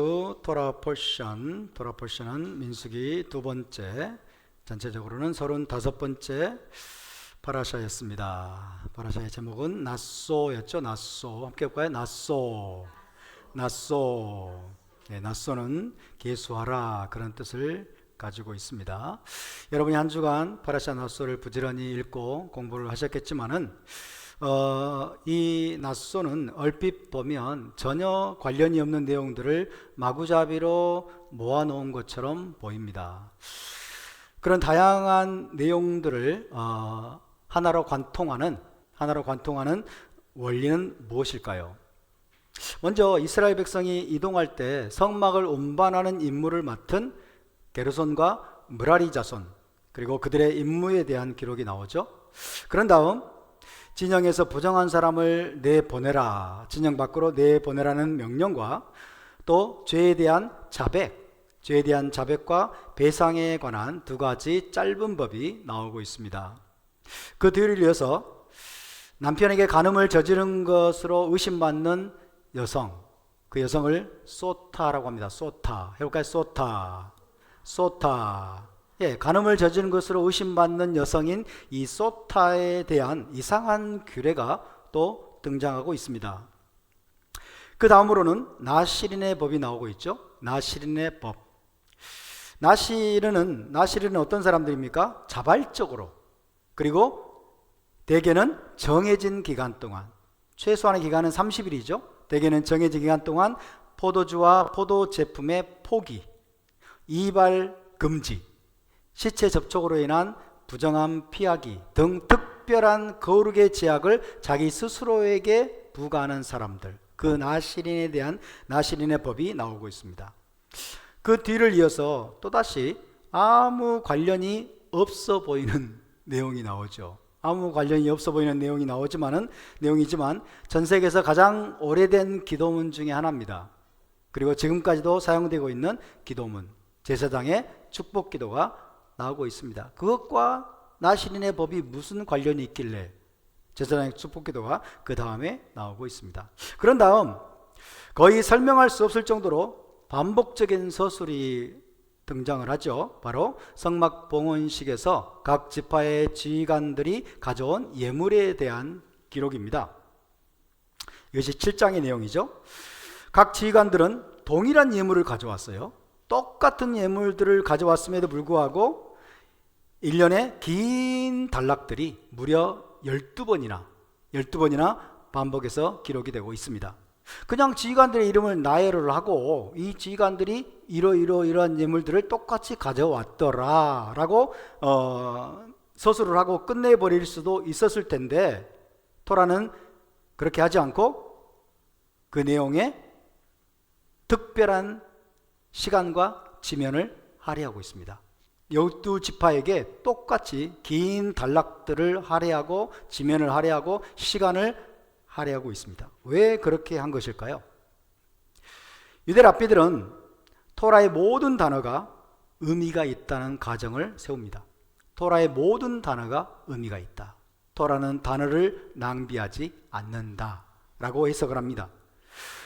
토라 포션은 민수기 두 번째, 전체적으로는 35번째 파라샤였습니다. 파라샤의 제목은 낫소였죠. 낫소. 함께 볼까요? 낫소. 네, 낫소는 계수하라, 그런 뜻을 가지고 있습니다. 여러분이 한 주간 파라샤 낫소를 부지런히 읽고 공부를 하셨겠지만은 이 낫소는 얼핏 보면 전혀 관련이 없는 내용들을 마구잡이로 모아놓은 것처럼 보입니다. 그런 다양한 내용들을 하나로 관통하는 원리는 무엇일까요? 먼저 이스라엘 백성이 이동할 때 성막을 운반하는 임무를 맡은 게르손과 므라리 자손, 그리고 그들의 임무에 대한 기록이 나오죠. 그런 다음 진영에서 부정한 사람을 내보내라, 진영 밖으로 내보내라는 명령과 또 죄에 대한 자백과 배상에 관한 두 가지 짧은 법이 나오고 있습니다. 그 뒤를 이어서 남편에게 간음을 저지른 것으로 의심받는 여성, 그 여성을 소타라고 합니다. 소타. 해볼까요? 소타. 예, 간음을 저지른 것으로 의심받는 여성인 이 소타에 대한 이상한 규례가 또 등장하고 있습니다. 그 다음으로는 나시린의 법이 나오고 있죠. 나시린의 법. 나시린은 어떤 사람들입니까? 자발적으로, 그리고 대개는 정해진 기간 동안, 최소한의 기간은 30일이죠. 대개는 정해진 기간 동안 포도주와 포도 제품의 포기, 이발 금지, 시체 접촉으로 인한 부정함 피하기 등 특별한 거룩의 제약을 자기 스스로에게 부과하는 사람들, 그 나시린에 대한 나시린의 법이 나오고 있습니다. 그 뒤를 이어서 또다시 아무 관련이 없어 보이는 내용이 나오죠. 아무 관련이 없어 보이는 내용이지만 전 세계에서 가장 오래된 기도문 중에 하나입니다. 그리고 지금까지도 사용되고 있는 기도문, 제사장의 축복 기도가 나오고 있습니다. 그것과 나시린의 법이 무슨 관련이 있길래 제사장의 축복 기도가 그 다음에 나오고 있습니다. 그런 다음 거의 설명할 수 없을 정도로 반복적인 서술이 등장을 하죠. 바로 성막 봉헌식에서 각 지파의 지휘관들이 가져온 예물에 대한 기록입니다. 이것이 7장의 내용이죠. 각 지휘관들은 동일한 예물을 가져왔어요. 똑같은 예물들을 가져왔음에도 불구하고 1년에 긴 단락들이 무려 12번이나 반복해서 기록이 되고 있습니다. 그냥 지휘관들의 이름을 나열을 하고 이 지휘관들이 이러한 예물들을 똑같이 가져왔더라 라고 서술을 하고 끝내버릴 수도 있었을 텐데, 토라는 그렇게 하지 않고 그 내용에 특별한 시간과 지면을 할애하고 있습니다. 12지파에게 똑같이 긴 단락들을 할애하고 지면을 할애하고 시간을 할애하고 있습니다. 왜 그렇게 한 것일까요? 유대 랍비들은 토라의 모든 단어가 의미가 있다는 가정을 세웁니다. 토라의 모든 단어가 의미가 있다. 토라는 단어를 낭비하지 않는다 라고 해석을 합니다.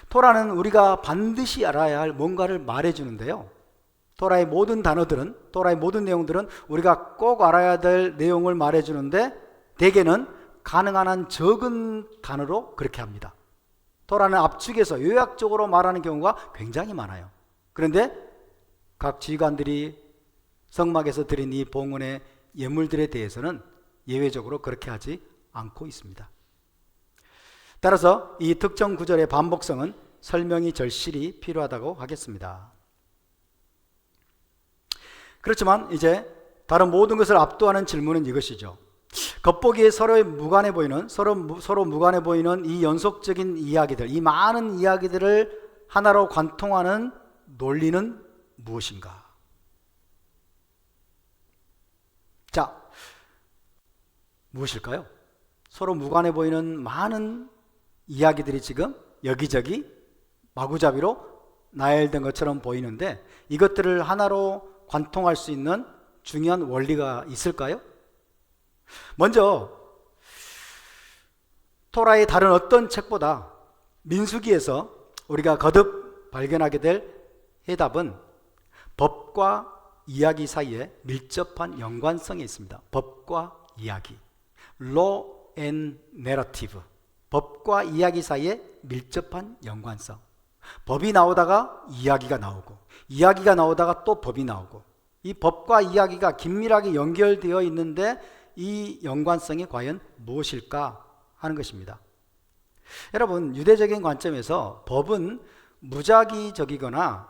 토라는 우리가 반드시 알아야 할 뭔가를 말해주는데요, 토라의 모든 내용들은 우리가 꼭 알아야 될 내용을 말해주는데 대개는 가능한 한 적은 단어로 그렇게 합니다. 토라는 압축해서 요약적으로 말하는 경우가 굉장히 많아요. 그런데 각 지휘관들이 성막에서 드린 이 봉헌의 예물들에 대해서는 예외적으로 그렇게 하지 않고 있습니다. 따라서 이 특정 구절의 반복성은 설명이 절실히 필요하다고 하겠습니다. 그렇지만 이제 다른 모든 것을 압도하는 질문은 이것이죠. 겉보기에 서로 무관해 보이는 이 연속적인 이야기들, 이 많은 이야기들을 하나로 관통하는 논리는 무엇인가? 자, 무엇일까요? 서로 무관해 보이는 많은 이야기들이 지금 여기저기 마구잡이로 나열된 것처럼 보이는데 이것들을 하나로 관통할 수 있는 중요한 원리가 있을까요? 먼저 토라의 다른 어떤 책보다 민수기에서 우리가 거듭 발견하게 될 해답은 법과 이야기 사이에 밀접한 연관성이 있습니다. 법과 이야기, Law and Narrative, 법과 이야기 사이에 밀접한 연관성. 법이 나오다가 이야기가 나오고, 이야기가 나오다가 또 법이 나오고, 이 법과 이야기가 긴밀하게 연결되어 있는데 이 연관성이 과연 무엇일까 하는 것입니다. 여러분, 유대적인 관점에서 법은 무작위적이거나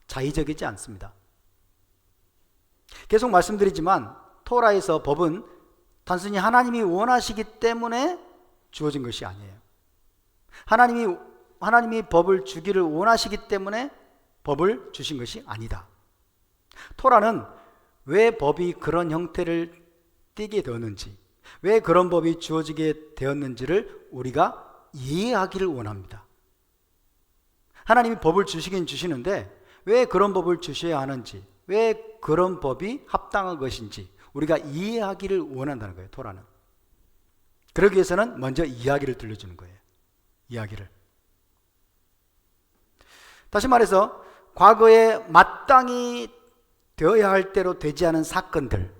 자의적이지 않습니다. 계속 말씀드리지만 토라에서 법은 단순히 하나님이 원하시기 때문에 주어진 것이 아니에요. 하나님이 법을 주기를 원하시기 때문에 법을 주신 것이 아니다. 토라는 왜 법이 그런 형태를 띠게 되었는지, 왜 그런 법이 주어지게 되었는지를 우리가 이해하기를 원합니다. 하나님이 법을 주시긴 주시는데 왜 그런 법을 주셔야 하는지, 왜 그런 법이 합당한 것인지 우리가 이해하기를 원한다는 거예요. 토라는. 그러기 위해서는 먼저 이야기를 들려주는 거예요. 이야기를. 다시 말해서 과거에 마땅히 되어야 할 대로 되지 않은 사건들,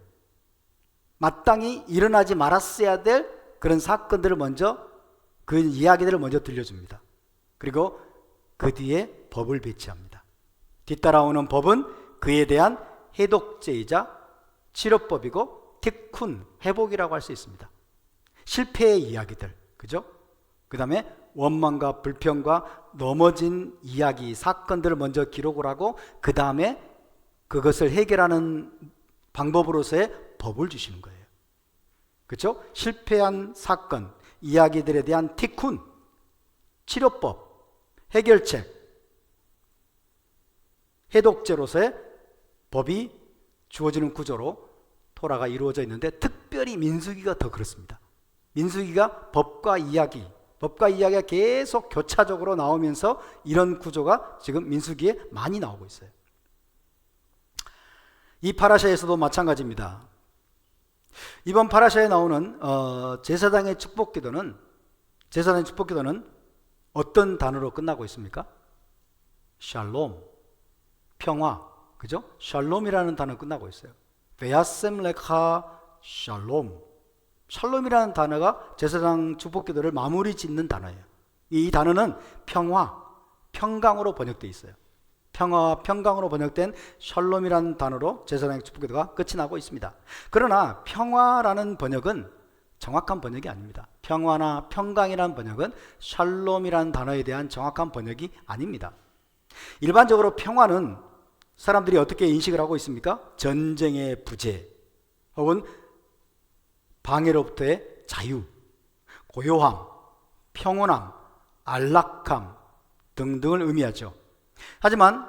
마땅히 일어나지 말았어야 될 그런 사건들을 먼저, 그 이야기들을 먼저 들려줍니다. 그리고 그 뒤에 법을 배치합니다. 뒤따라오는 법은 그에 대한 해독제이자 치료법이고 티쿤, 회복이라고 할 수 있습니다. 실패의 이야기들, 그죠? 그 다음에 원망과 불평과 넘어진 이야기, 사건들을 먼저 기록을 하고 그 다음에 그것을 해결하는 방법으로서의 법을 주시는 거예요. 그렇죠? 실패한 사건, 이야기들에 대한 티쿤, 치료법, 해결책, 해독제로서의 법이 주어지는 구조로 토라가 이루어져 있는데 특별히 민수기가 더 그렇습니다. 민수기가 법과 이야기가 계속 교차적으로 나오면서 이런 구조가 지금 민수기에 많이 나오고 있어요. 이 파라샤에서도 마찬가지입니다. 이번 파라샤에 나오는 제사장의 축복기도는 어떤 단어로 끝나고 있습니까? 샬롬, 평화, 그죠? 샬롬이라는 단어 끝나고 있어요. 베야셈 레카 샬롬. 샬롬이라는 단어가 제사장 축복기도를 마무리 짓는 단어예요. 이 단어는 평화, 평강으로 번역되어 있어요. 평화와 평강으로 번역된 샬롬이라는 단어로 제사장의 축복기도가 끝이 나고 있습니다. 그러나 평화라는 번역은 정확한 번역이 아닙니다. 평화나 평강이라는 번역은 샬롬이라는 단어에 대한 정확한 번역이 아닙니다. 일반적으로 평화는 사람들이 어떻게 인식을 하고 있습니까? 전쟁의 부재 혹은 방해로부터의 자유, 고요함, 평온함, 안락함 등등을 의미하죠. 하지만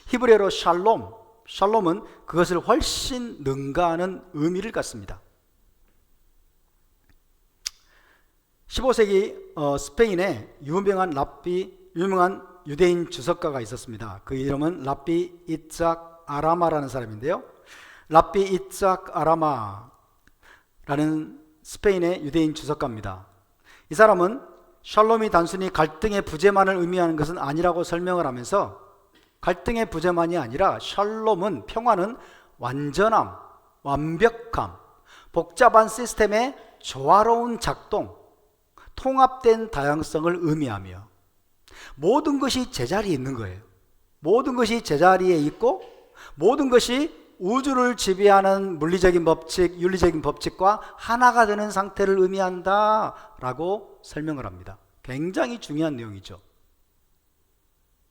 히브리어로 샬롬은 그것을 훨씬 능가하는 의미를 갖습니다. 15세기 스페인에 유명한 유대인 주석가가 있었습니다. 그 이름은 랍비 이짝 아라마라는 사람인데요. 랍비 이짝 아라마라는 스페인의 유대인 주석가입니다. 이 사람은 샬롬이 단순히 갈등의 부재만을 의미하는 것은 아니라고 설명을 하면서 갈등의 부재만이 아니라 샬롬은, 평화는 완전함, 완벽함, 복잡한 시스템의 조화로운 작동, 통합된 다양성을 의미하며 모든 것이 제자리에 있는 거예요. 모든 것이 제자리에 있고 모든 것이 우주를 지배하는 물리적인 법칙, 윤리적인 법칙과 하나가 되는 상태를 의미한다라고 설명을 합니다. 굉장히 중요한 내용이죠.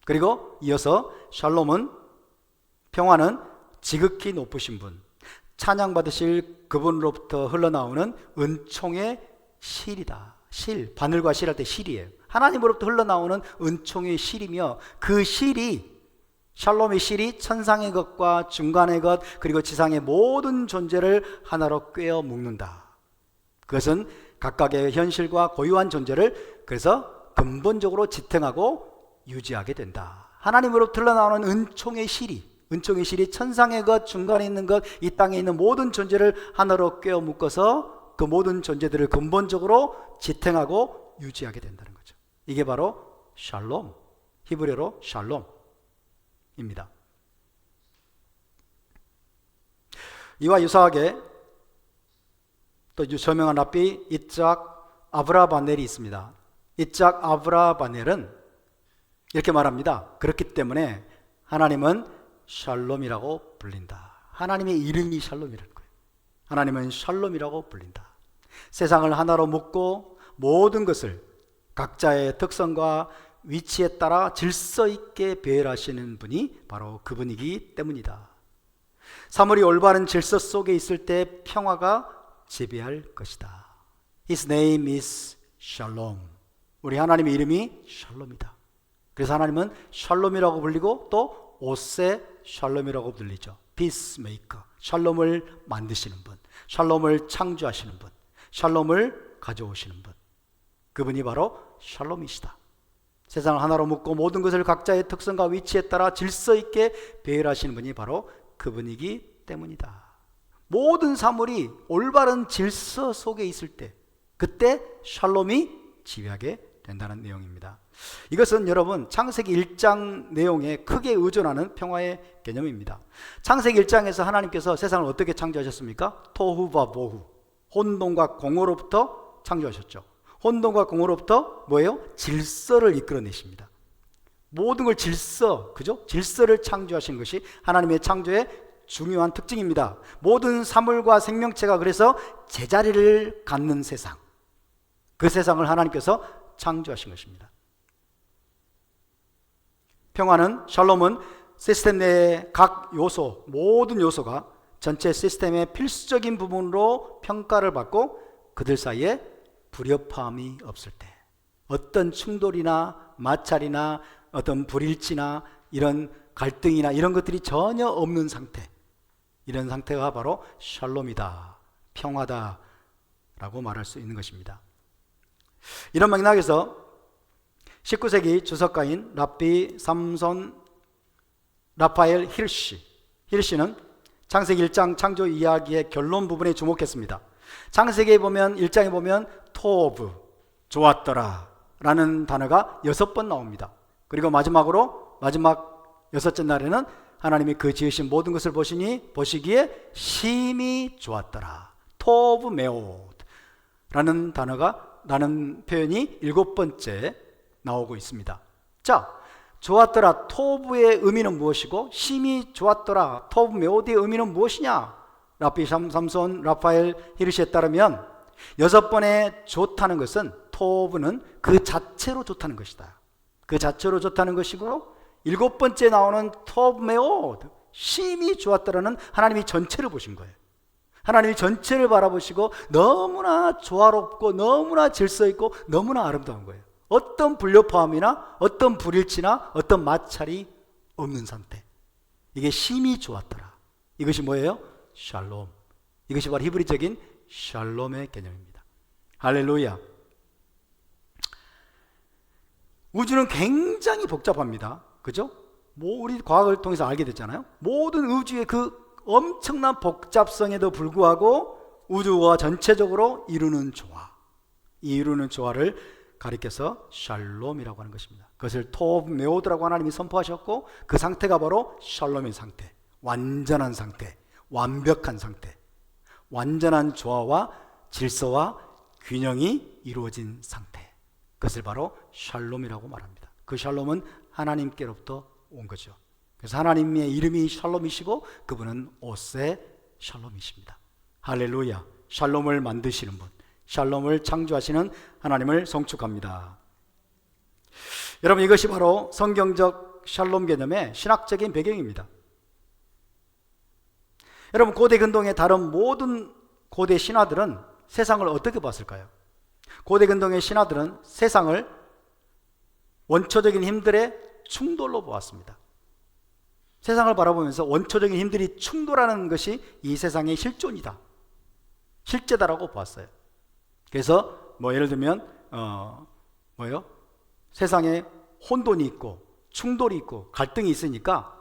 그리고 이어서 샬롬은, 평화는 지극히 높으신 분, 찬양받으실 그분으로부터 흘러나오는 은총의 실이다. 실, 바늘과 실할 때 실이에요. 하나님으로부터 흘러나오는 은총의 실이며 그 실이, 샬롬의 실이 천상의 것과 중간의 것 그리고 지상의 모든 존재를 하나로 꿰어 묶는다. 그것은 각각의 현실과 고유한 존재를 그래서 근본적으로 지탱하고 유지하게 된다. 하나님으로부터 흘러나오는 은총의 실이 천상의 것, 중간에 있는 것, 이 땅에 있는 모든 존재를 하나로 꿰어 묶어서 그 모든 존재들을 근본적으로 지탱하고 유지하게 된다는 거죠. 이게 바로 샬롬, 히브리어로 샬롬. 입니다. 이와 유사하게 또 저명한 랍비 이짝 아브라바넬이 있습니다. 이짝 아브라바넬은 이렇게 말합니다. 그렇기 때문에 하나님은 샬롬이라고 불린다. 하나님의 이름이 샬롬이라는 거예요. 하나님은 샬롬이라고 불린다. 세상을 하나로 묶고 모든 것을 각자의 특성과 위치에 따라 질서 있게 배열하시는 분이 바로 그분이기 때문이다. 사물이 올바른 질서 속에 있을 때 평화가 지배할 것이다. His name is Shalom. 우리 하나님의 이름이 샬롬이다. 그래서 하나님은 샬롬이라고 불리고 또 오세 샬롬이라고 불리죠. Peacemaker. 샬롬을 만드시는 분, 샬롬을 창조하시는 분, 샬롬을 가져오시는 분. 그분이 바로 샬롬이시다. 세상을 하나로 묶고 모든 것을 각자의 특성과 위치에 따라 질서 있게 배열하시는 분이 바로 그분이기 때문이다. 모든 사물이 올바른 질서 속에 있을 때 그때 샬롬이 지배하게 된다는 내용입니다. 이것은 여러분 창세기 1장 내용에 크게 의존하는 평화의 개념입니다. 창세기 1장에서 하나님께서 세상을 어떻게 창조하셨습니까? 토후바보후, 혼돈과 공허로부터 창조하셨죠. 혼돈과 공허로부터 뭐예요? 질서를 이끌어내십니다. 모든 걸 질서, 그죠? 질서를 창조하신 것이 하나님의 창조의 중요한 특징입니다. 모든 사물과 생명체가 그래서 제자리를 갖는 세상, 그 세상을 하나님께서 창조하신 것입니다. 평화는, 샬롬은 시스템 내의 각 요소, 모든 요소가 전체 시스템의 필수적인 부분으로 평가를 받고 그들 사이에 불협화음이 없을 때, 어떤 충돌이나 마찰이나 어떤 불일치나 이런 갈등이나 이런 것들이 전혀 없는 상태, 이런 상태가 바로 샬롬이다, 평화다 라고 말할 수 있는 것입니다. 이런 맥락에서 19세기 주석가인 랍비 삼손 라파엘 히르시는 창세기 1장 창조 이야기의 결론 부분에 주목했습니다. 창세기에 보면 1장에 보면 토브, 좋았더라 라는 단어가 6번 나옵니다. 그리고 마지막 6째 날에는 하나님이 그 지으신 모든 것을 보시기에 심히 좋았더라, 토브 메오드 라는 표현이 7번째 나오고 있습니다. 자, 좋았더라, 토브의 의미는 무엇이고 심히 좋았더라, 토브 메오드의 의미는 무엇이냐? 랍비 삼손 라파엘 히르시에 따르면 6번의 좋다는 것은, 토브는 그 자체로 좋다는 것이다. 그 자체로 좋다는 것이고, 7번째 나오는 토브 메오드, 심히 좋았더라는 하나님이 전체를 보신 거예요. 하나님이 전체를 바라보시고 너무나 조화롭고 너무나 질서 있고 너무나 아름다운 거예요. 어떤 불협화음이나 어떤 불일치나 어떤 마찰이 없는 상태, 이게 심히 좋았더라. 이것이 뭐예요? 샬롬. 이것이 바로 히브리적인 샬롬의 개념입니다. 할렐루야. 우주는 굉장히 복잡합니다. 그죠? 우리 과학을 통해서 알게 됐잖아요. 모든 우주의 그 엄청난 복잡성에도 불구하고 우주가 전체적으로 이루는 조화, 이 이루는 조화를 가리켜서 샬롬이라고 하는 것입니다. 그것을 토브 메오드라고 하나님이 선포하셨고, 그 상태가 바로 샬롬의 상태, 완전한 상태, 완벽한 상태, 완전한 조화와 질서와 균형이 이루어진 상태, 그것을 바로 샬롬이라고 말합니다. 그 샬롬은 하나님께로부터 온 거죠. 그래서 하나님의 이름이 샬롬이시고 그분은 오세 샬롬이십니다. 할렐루야. 샬롬을 만드시는 분, 샬롬을 창조하시는 하나님을 송축합니다. 여러분, 이것이 바로 성경적 샬롬 개념의 신학적인 배경입니다. 여러분, 고대 근동의 다른 모든 고대 신화들은 세상을 어떻게 봤을까요? 고대 근동의 신화들은 세상을 원초적인 힘들의 충돌로 보았습니다. 세상을 바라보면서 원초적인 힘들이 충돌하는 것이 이 세상의 실존이다, 실제다라고 보았어요. 그래서 예를 들면 세상에 혼돈이 있고 충돌이 있고 갈등이 있으니까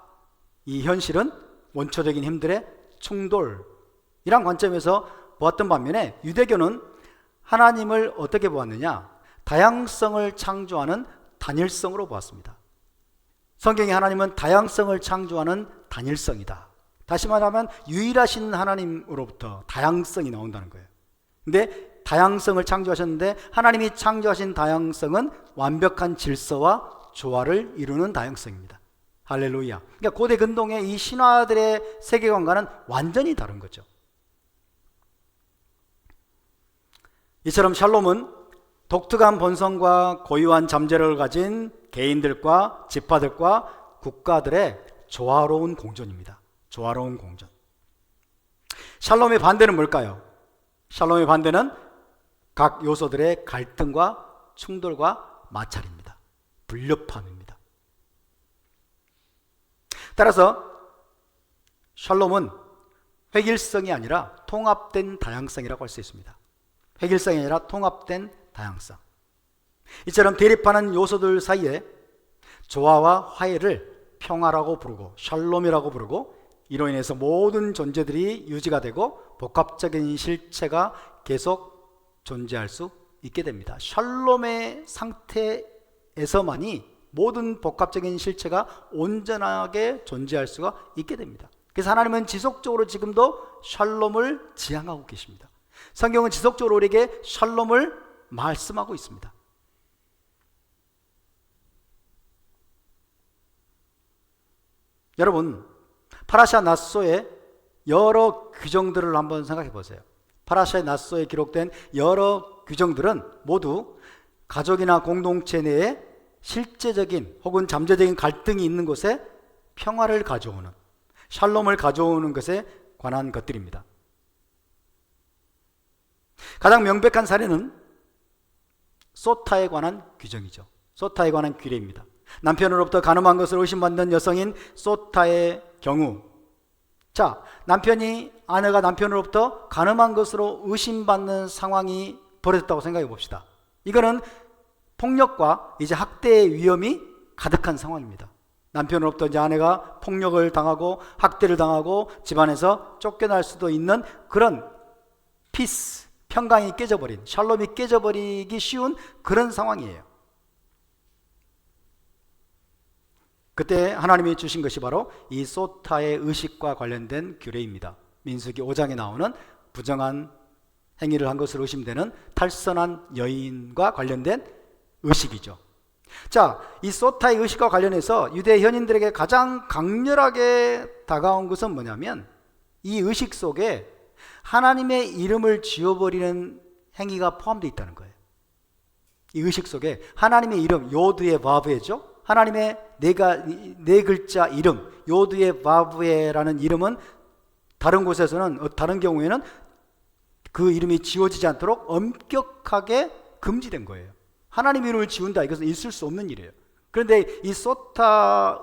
이 현실은 원초적인 힘들의 충돌이란 관점에서 보았던 반면에, 유대교는 하나님을 어떻게 보았느냐? 다양성을 창조하는 단일성으로 보았습니다. 성경에 하나님은 다양성을 창조하는 단일성이다. 다시 말하면 유일하신 하나님으로부터 다양성이 나온다는 거예요. 근데 다양성을 창조하셨는데 하나님이 창조하신 다양성은 완벽한 질서와 조화를 이루는 다양성입니다. 할렐루야. 그러니까 고대 근동의 이 신화들의 세계관과는 완전히 다른 거죠. 이처럼 샬롬은 독특한 본성과 고유한 잠재력을 가진 개인들과 지파들과 국가들의 조화로운 공존입니다. 조화로운 공존. 샬롬의 반대는 뭘까요? 샬롬의 반대는 각 요소들의 갈등과 충돌과 마찰입니다. 불협화음입니다. 따라서 샬롬은 획일성이 아니라 통합된 다양성이라고 할 수 있습니다. 획일성이 아니라 통합된 다양성. 이처럼 대립하는 요소들 사이에 조화와 화해를 평화라고 부르고 샬롬이라고 부르고 이로 인해서 모든 존재들이 유지가 되고 복합적인 실체가 계속 존재할 수 있게 됩니다. 샬롬의 상태에서만이 모든 복합적인 실체가 온전하게 존재할 수가 있게 됩니다. 그래서 하나님은 지속적으로 지금도 샬롬을 지향하고 계십니다. 성경은 지속적으로 우리에게 샬롬을 말씀하고 있습니다. 여러분, 파라샤 낫소의 여러 규정들을 한번 생각해 보세요. 파라샤 낫소에 기록된 여러 규정들은 모두 가족이나 공동체 내에 실제적인 혹은 잠재적인 갈등이 있는 곳에 평화를 가져오는, 샬롬을 가져오는 것에 관한 것들입니다. 가장 명백한 사례는 소타에 관한 규정이죠. 소타에 관한 규례입니다. 남편으로부터 간음한 것을 의심받는 여성인 소타의 경우, 자, 아내가 남편으로부터 간음한 것으로 의심받는 상황이 벌어졌다고 생각해 봅시다. 이거는 폭력과 이제 학대의 위험이 가득한 상황입니다. 남편으로부터 이제 아내가 폭력을 당하고 학대를 당하고 집안에서 쫓겨날 수도 있는 그런 피스, 평강이 깨져버린, 샬롬이 깨져버리기 쉬운 그런 상황이에요. 그때 하나님이 주신 것이 바로 이 소타의 의식과 관련된 규례입니다. 민수기 5장에 나오는 부정한 행위를 한 것으로 의심되는 탈선한 여인과 관련된 의식이죠. 자, 이 소타의 의식과 관련해서 유대 현인들에게 가장 강렬하게 다가온 것은 뭐냐면 이 의식 속에 하나님의 이름을 지워버리는 행위가 포함되어 있다는 거예요. 이 의식 속에 하나님의 이름, 요드의 바브에죠. 하나님의 네 글자 이름, 요드의 바브에라는 이름은 다른 곳에서는, 다른 경우에는 그 이름이 지워지지 않도록 엄격하게 금지된 거예요. 하나님 이름을 지운다, 이것은 있을 수 없는 일이에요. 그런데 이 소타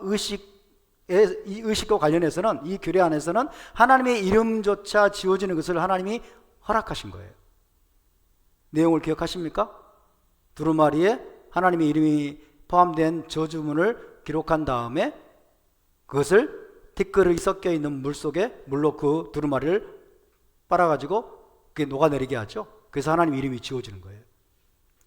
의식과 관련해서는, 이 규례 안에서는 하나님의 이름조차 지워지는 것을 하나님이 허락하신 거예요. 내용을 기억하십니까? 두루마리에 하나님의 이름이 포함된 저주문을 기록한 다음에 그것을 티끌이 섞여 있는 물 속에 물로 그 두루마리를 빨아가지고 그게 녹아내리게 하죠. 그래서 하나님 이름이 지워지는 거예요.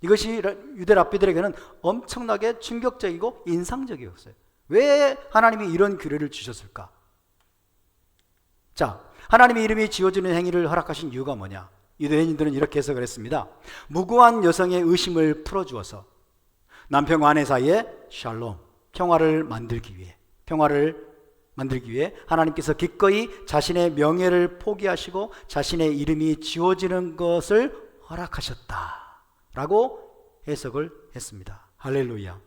이것이 유대 랍비들에게는 엄청나게 충격적이고 인상적이었어요. 왜 하나님이 이런 규례를 주셨을까? 자, 하나님의 이름이 지워지는 행위를 허락하신 이유가 뭐냐? 유대인들은 이렇게 해석을 했습니다. 무고한 여성의 의심을 풀어주어서 남편과 아내 사이에 샬롬, 평화를 만들기 위해 하나님께서 기꺼이 자신의 명예를 포기하시고 자신의 이름이 지워지는 것을 허락하셨다라고 해석을 했습니다. 할렐루야.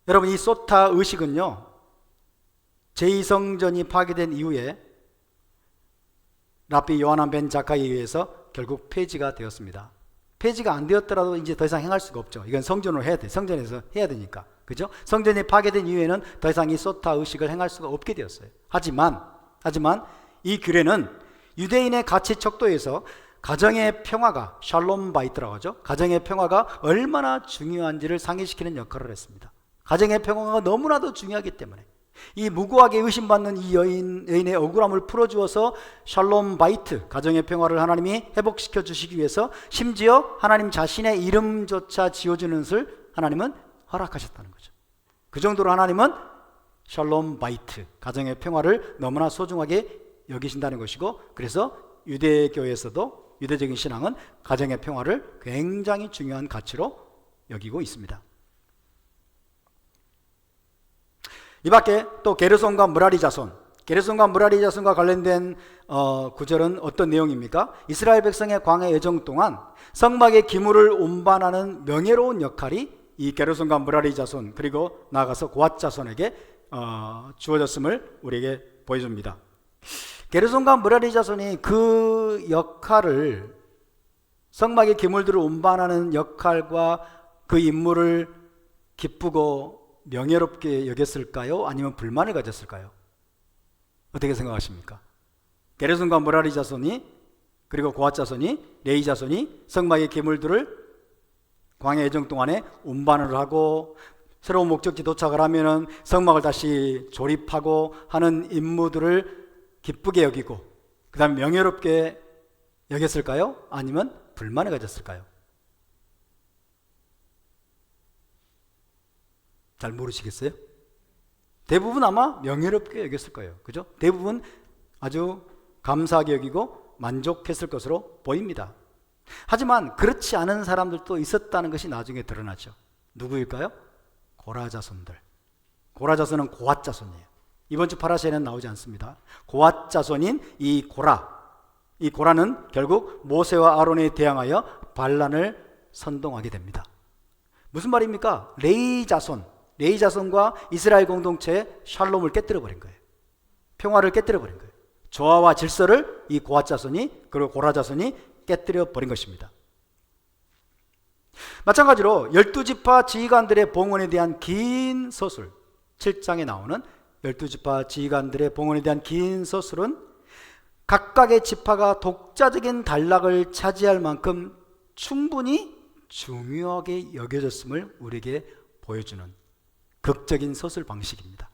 여러분, 이 소타 의식은요, 제2성전이 파괴된 이후에 랍비 요하난 벤 자카이에 의해서 결국 폐지가 되었습니다. 폐지가 안 되었더라도 이제 더 이상 행할 수가 없죠. 이건 성전으로 해야 돼. 성전에서 해야 되니까. 그죠? 성전이 파괴된 이후에는 더 이상 이 소타 의식을 행할 수가 없게 되었어요. 하지만 이 규례는 유대인의 가치 척도에서 가정의 평화가, 샬롬 바이트라고 하죠. 가정의 평화가 얼마나 중요한지를 상기시키는 역할을 했습니다. 가정의 평화가 너무나도 중요하기 때문에 이 무고하게 의심받는 이 여인의 억울함을 풀어주어서 샬롬 바이트, 가정의 평화를 하나님이 회복시켜 주시기 위해서 심지어 하나님 자신의 이름조차 지워주는 것을 하나님은 허락하셨다는 거죠. 그 정도로 하나님은 샬롬 바이트, 가정의 평화를 너무나 소중하게 여기신다는 것이고, 그래서 유대교에서도 유대적인 신앙은 가정의 평화를 굉장히 중요한 가치로 여기고 있습니다. 이 밖에 또 게르손과 므라리 자손, 게르손과 므라리 자손과 관련된 구절은 어떤 내용입니까? 이스라엘 백성의 광야 여정 동안 성막의 기물을 운반하는 명예로운 역할이 이 게르손과 므라리 자손, 그리고 나아가서 고앗 자손에게 주어졌음을 우리에게 보여줍니다. 게르손과 므라리 자손이 그 역할을, 성막의 기물들을 운반하는 역할과 그 임무를 기쁘고 명예롭게 여겼을까요? 아니면 불만을 가졌을까요? 어떻게 생각하십니까? 게르손과 므라리 자손이, 그리고 고앗 자손이, 레위 자손이 성막의 기물들을 광야 여정 동안에 운반을 하고 새로운 목적지 도착을 하면은 성막을 다시 조립하고 하는 임무들을 기쁘게 여기고 그 다음에 명예롭게 여겼을까요? 아니면 불만을 가졌을까요? 잘 모르시겠어요? 대부분 아마 명예롭게 여겼을 거예요. 그죠? 대부분 아주 감사하게 여기고 만족했을 것으로 보입니다. 하지만 그렇지 않은 사람들도 있었다는 것이 나중에 드러나죠. 누구일까요? 고라 자손들. 고라 자손은 고앗 자손이에요. 이번 주 파라시에는 나오지 않습니다. 고앗 자손인 이 고라는 결국 모세와 아론에 대항하여 반란을 선동하게 됩니다. 무슨 말입니까? 레위 자손과 이스라엘 공동체의 샬롬을 깨뜨려 버린 거예요. 평화를 깨뜨려 버린 거예요. 조화와 질서를 이 고앗 자손이, 그리고 고라 자손이 깨뜨려 버린 것입니다. 마찬가지로 12지파 지휘관들의 봉헌에 대한 긴 서술, 7장에 나오는 12지파 지휘관들의 봉헌에 대한 긴 서술은 각각의 지파가 독자적인 단락을 차지할 만큼 충분히 중요하게 여겨졌음을 우리에게 보여주는 극적인 서술 방식입니다.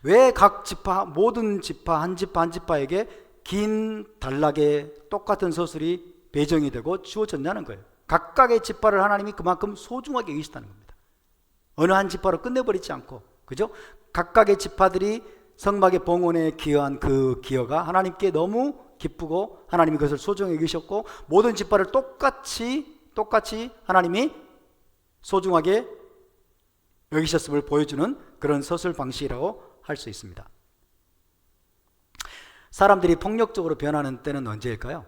왜 각 지파, 모든 지파, 한 지파에게 긴 단락의 똑같은 서술이 배정이 되고 주어졌냐는 거예요. 각각의 지파를 하나님이 그만큼 소중하게 여기시다는 겁니다. 어느 한 지파로 끝내버리지 않고, 그죠? 각각의 지파들이 성막의 봉헌에 기여한 그 기여가 하나님께 너무 기쁘고 하나님이 그것을 소중히 여기셨고, 모든 지파를 똑같이 하나님이 소중하게 여기셨음을 보여주는 그런 서술 방식이라고 할 수 있습니다. 사람들이 폭력적으로 변하는 때는 언제일까요?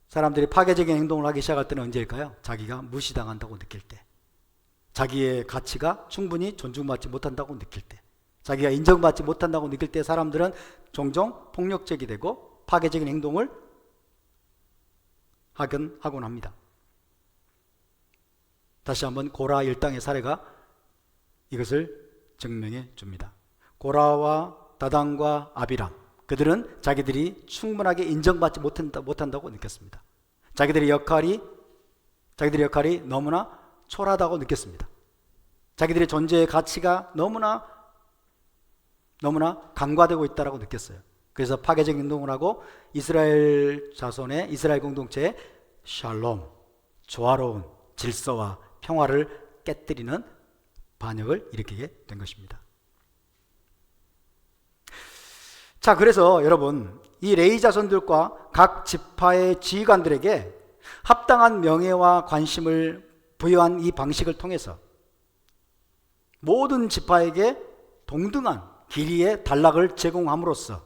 사람들이 파괴적인 행동을 하기 시작할 때는 언제일까요? 자기가 무시당한다고 느낄 때, 자기의 가치가 충분히 존중받지 못한다고 느낄 때, 자기가 인정받지 못한다고 느낄 때 사람들은 종종 폭력적이 되고 파괴적인 행동을 하곤 합니다. 다시 한번 고라 일당의 사례가 이것을 증명해 줍니다. 고라와 다단과 아비람, 그들은 자기들이 충분하게 인정받지 못한다고 느꼈습니다. 자기들의 역할이 너무나 초라하다고 느꼈습니다. 자기들의 존재의 가치가 너무나 간과되고 있다고 느꼈어요. 그래서 파괴적 행동을 하고 이스라엘 자손의, 이스라엘 공동체의 샬롬, 조화로운 질서와 평화를 깨뜨리는 반역을 일으키게 된 것입니다. 자, 그래서 여러분, 이 레위 자손들과 각 지파의 지휘관들에게 합당한 명예와 관심을 부여한 이 방식을 통해서 모든 지파에게 동등한 길이의 단락을 제공함으로써,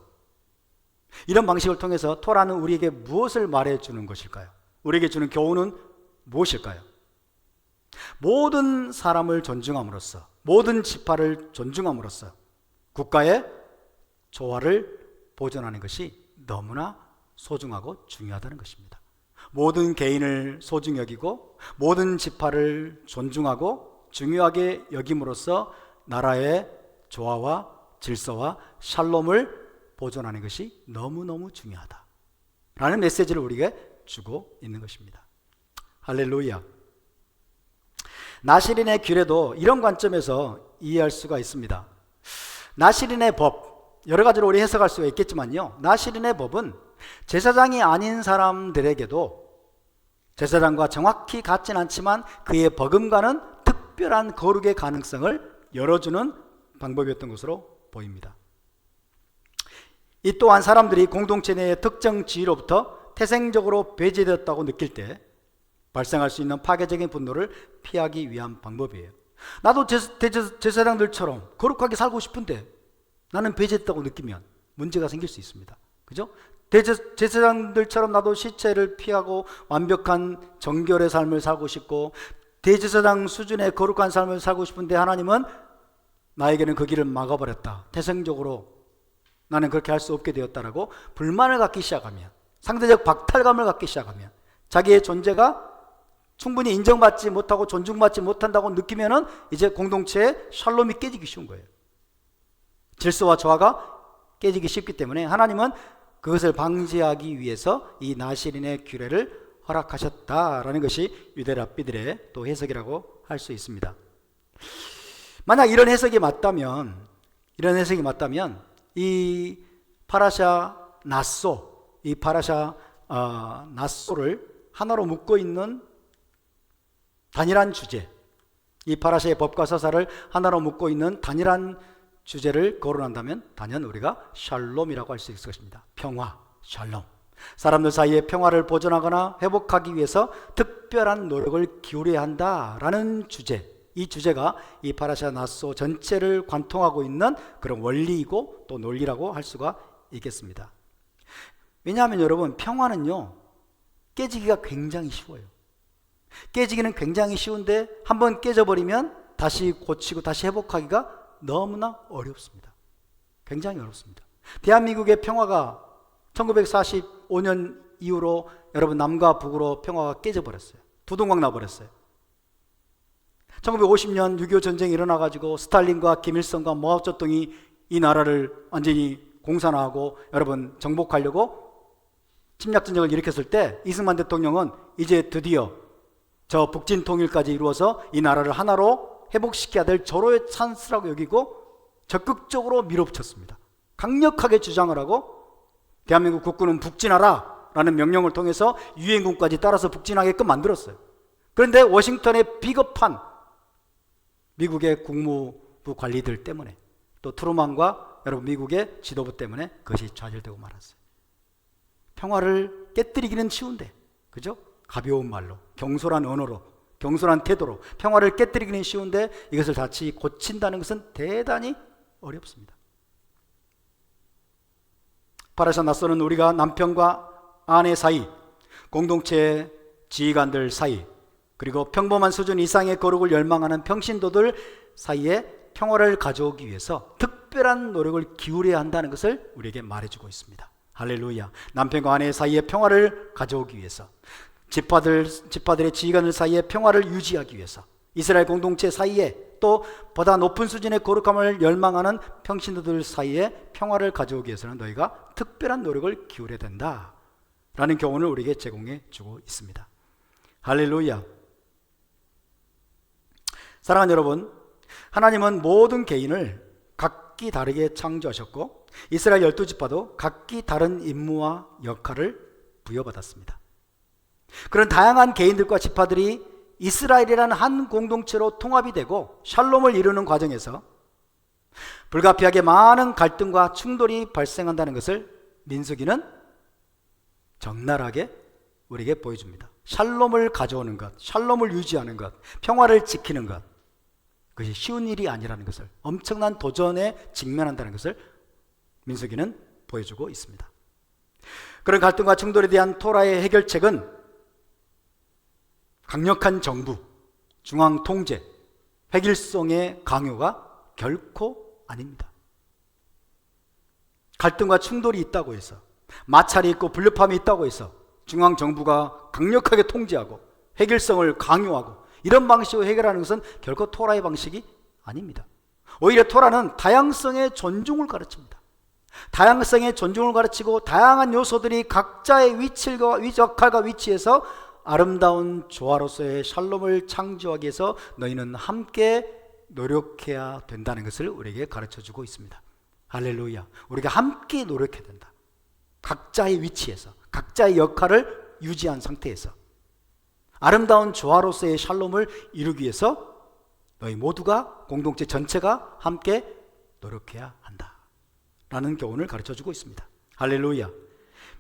이런 방식을 통해서 토라는 우리에게 무엇을 말해주는 것일까요? 우리에게 주는 교훈은 무엇일까요? 모든 사람을 존중함으로써, 모든 지파를 존중함으로써 국가의 조화를 보존하는 것이 너무나 소중하고 중요하다는 것입니다. 모든 개인을 소중히 여기고 모든 지파를 존중하고 중요하게 여김으로써 나라의 조화와 질서와 샬롬을 보존하는 것이 너무너무 중요하다라는 메시지를 우리에게 주고 있는 것입니다. 할렐루야. 나시린의 규례도 이런 관점에서 이해할 수가 있습니다. 나시린의 법, 여러 가지로 우리 해석할 수가 있겠지만요, 나시린의 법은 제사장이 아닌 사람들에게도, 제사장과 정확히 같진 않지만 그의 버금가는 특별한 거룩의 가능성을 열어주는 방법이었던 것으로 보입니다. 이 또한 사람들이 공동체 내의 특정 지위로부터 태생적으로 배제되었다고 느낄 때 발생할 수 있는 파괴적인 분노를 피하기 위한 방법이에요. 나도 제사장들처럼 거룩하게 살고 싶은데 나는 배제했다고 느끼면 문제가 생길 수 있습니다. 그죠? 제사장들처럼 나도 시체를 피하고 완벽한 정결의 삶을 살고 싶고 대제사장 수준의 거룩한 삶을 살고 싶은데 하나님은 나에게는 그 길을 막아버렸다. 태생적으로 나는 그렇게 할 수 없게 되었다라고 불만을 갖기 시작하면, 상대적 박탈감을 갖기 시작하면, 자기의 존재가 충분히 인정받지 못하고 존중받지 못한다고 느끼면은 이제 공동체의 샬롬이 깨지기 쉬운 거예요. 질서와 조화가 깨지기 쉽기 때문에 하나님은 그것을 방지하기 위해서 이 나실인의 규례를 허락하셨다라는 것이 유대 랍비들의 또 해석이라고 할 수 있습니다. 만약 이런 해석이 맞다면 이 파라샤 나소, 이 파라샤 나소를 하나로 묶고 있는 단일한 주제, 이 파라샤의 법과 서사를 하나로 묶고 있는 단일한 주제를 거론한다면 단연 우리가 샬롬이라고 할 수 있을 것입니다. 평화, 샬롬. 사람들 사이에 평화를 보존하거나 회복하기 위해서 특별한 노력을 기울여야 한다라는 주제, 이 주제가 이 파라샤 나소 전체를 관통하고 있는 그런 원리이고 또 논리라고 할 수가 있겠습니다. 왜냐하면 여러분, 평화는요 깨지기가 굉장히 쉬워요. 깨지기는 굉장히 쉬운데 한번 깨져버리면 다시 고치고 다시 회복하기가 너무나 어렵습니다. 굉장히 어렵습니다. 대한민국의 평화가 1945년 이후로 여러분 남과 북으로 평화가 깨져버렸어요. 두동강 나버렸어요. 1950년 6.25 전쟁이 일어나가지고 스탈린과 김일성과 마오쩌둥이 이 나라를 완전히 공산화하고 여러분 정복하려고 침략전쟁을 일으켰을 때 이승만 대통령은 이제 드디어 저 북진 통일까지 이루어서 이 나라를 하나로 회복시켜야 될 절호의 찬스라고 여기고 적극적으로 밀어붙였습니다. 강력하게 주장을 하고 대한민국 국군은 북진하라 라는 명령을 통해서 유엔군까지 따라서 북진하게끔 만들었어요. 그런데 워싱턴의 비겁한 미국의 국무부 관리들 때문에 또 트루만과 여러분 미국의 지도부 때문에 그것이 좌절되고 말았어요. 평화를 깨뜨리기는 쉬운데, 그죠? 가벼운 말로, 경솔한 언어로, 경솔한 태도로 평화를 깨뜨리기는 쉬운데 이것을 다시 고친다는 것은 대단히 어렵습니다. 파라샤 나소는 우리가 남편과 아내 사이, 공동체의 지휘관들 사이, 그리고 평범한 수준 이상의 거룩을 열망하는 평신도들 사이에 평화를 가져오기 위해서 특별한 노력을 기울여야 한다는 것을 우리에게 말해주고 있습니다. 할렐루야. 남편과 아내 사이에 평화를 가져오기 위해서, 지파들의 지휘관들 사이에 평화를 유지하기 위해서, 이스라엘 공동체 사이에 또 보다 높은 수준의 거룩함을 열망하는 평신도들 사이에 평화를 가져오기 위해서는 너희가 특별한 노력을 기울여야 된다 라는 교훈을 우리에게 제공해 주고 있습니다. 할렐루야. 사랑하는 여러분, 하나님은 모든 개인을 각기 다르게 창조하셨고 이스라엘 12지파도 각기 다른 임무와 역할을 부여받았습니다. 그런 다양한 개인들과 지파들이 이스라엘이라는 한 공동체로 통합이 되고 샬롬을 이루는 과정에서 불가피하게 많은 갈등과 충돌이 발생한다는 것을 민수기는 적나라하게 우리에게 보여줍니다. 샬롬을 가져오는 것, 샬롬을 유지하는 것, 평화를 지키는 것, 그것이 쉬운 일이 아니라는 것을, 엄청난 도전에 직면한다는 것을 민수기는 보여주고 있습니다. 그런 갈등과 충돌에 대한 토라의 해결책은 강력한 정부, 중앙 통제, 획일성의 강요가 결코 아닙니다. 갈등과 충돌이 있다고 해서, 마찰이 있고 불협화음이 있다고 해서 중앙 정부가 강력하게 통제하고 획일성을 강요하고 이런 방식으로 해결하는 것은 결코 토라의 방식이 아닙니다. 오히려 토라는 다양성의 존중을 가르칩니다. 다양성의 존중을 가르치고 다양한 요소들이 각자의 역할과 위치에서 아름다운 조화로서의 샬롬을 창조하기 위해서 너희는 함께 노력해야 된다는 것을 우리에게 가르쳐주고 있습니다. 할렐루야. 우리가 함께 노력해야 된다. 각자의 위치에서, 각자의 역할을 유지한 상태에서 아름다운 조화로서의 샬롬을 이루기 위해서 너희 모두가 공동체 전체가 함께 노력해야 한다 라는 교훈을 가르쳐주고 있습니다. 할렐루야.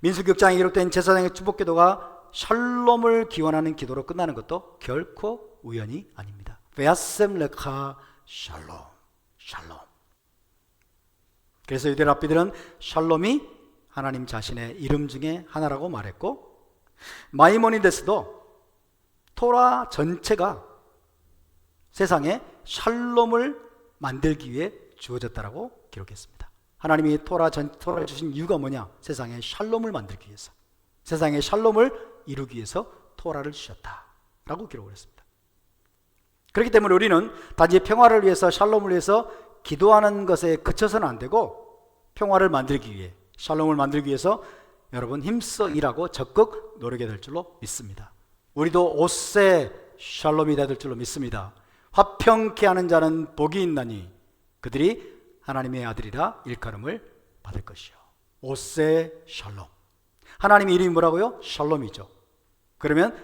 민수기 6장에 기록된 제사장의 축복기도가 샬롬을 기원하는 기도로 끝나는 것도 결코 우연이 아닙니다. 베아셈 레카 샬롬, 샬롬. 그래서 유대 랍비들은 샬롬이 하나님 자신의 이름 중에 하나라고 말했고, 마이모니데스도 토라 전체가 세상에 샬롬을 만들기 위해 주어졌다라고 기록했습니다. 하나님이 토라를 주신 이유가 뭐냐? 세상에 샬롬을 만들기 위해서, 세상에 샬롬을 이루기 위해서 토라를 주셨다라고 기록을 했습니다. 그렇기 때문에 우리는 단지 평화를 위해서, 샬롬을 위해서 기도하는 것에 그쳐서는 안 되고, 평화를 만들기 위해, 샬롬을 만들기 위해서 여러분 힘써 일하고 적극 노력해야 될 줄로 믿습니다. 우리도 옷새 샬롬이 될 줄로 믿습니다. 화평케 하는 자는 복이 있나니 그들이 하나님의 아들이라 일컬음을 받을 것이요. 옷새 샬롬. 하나님의 이름이 뭐라고요? 샬롬이죠. 그러면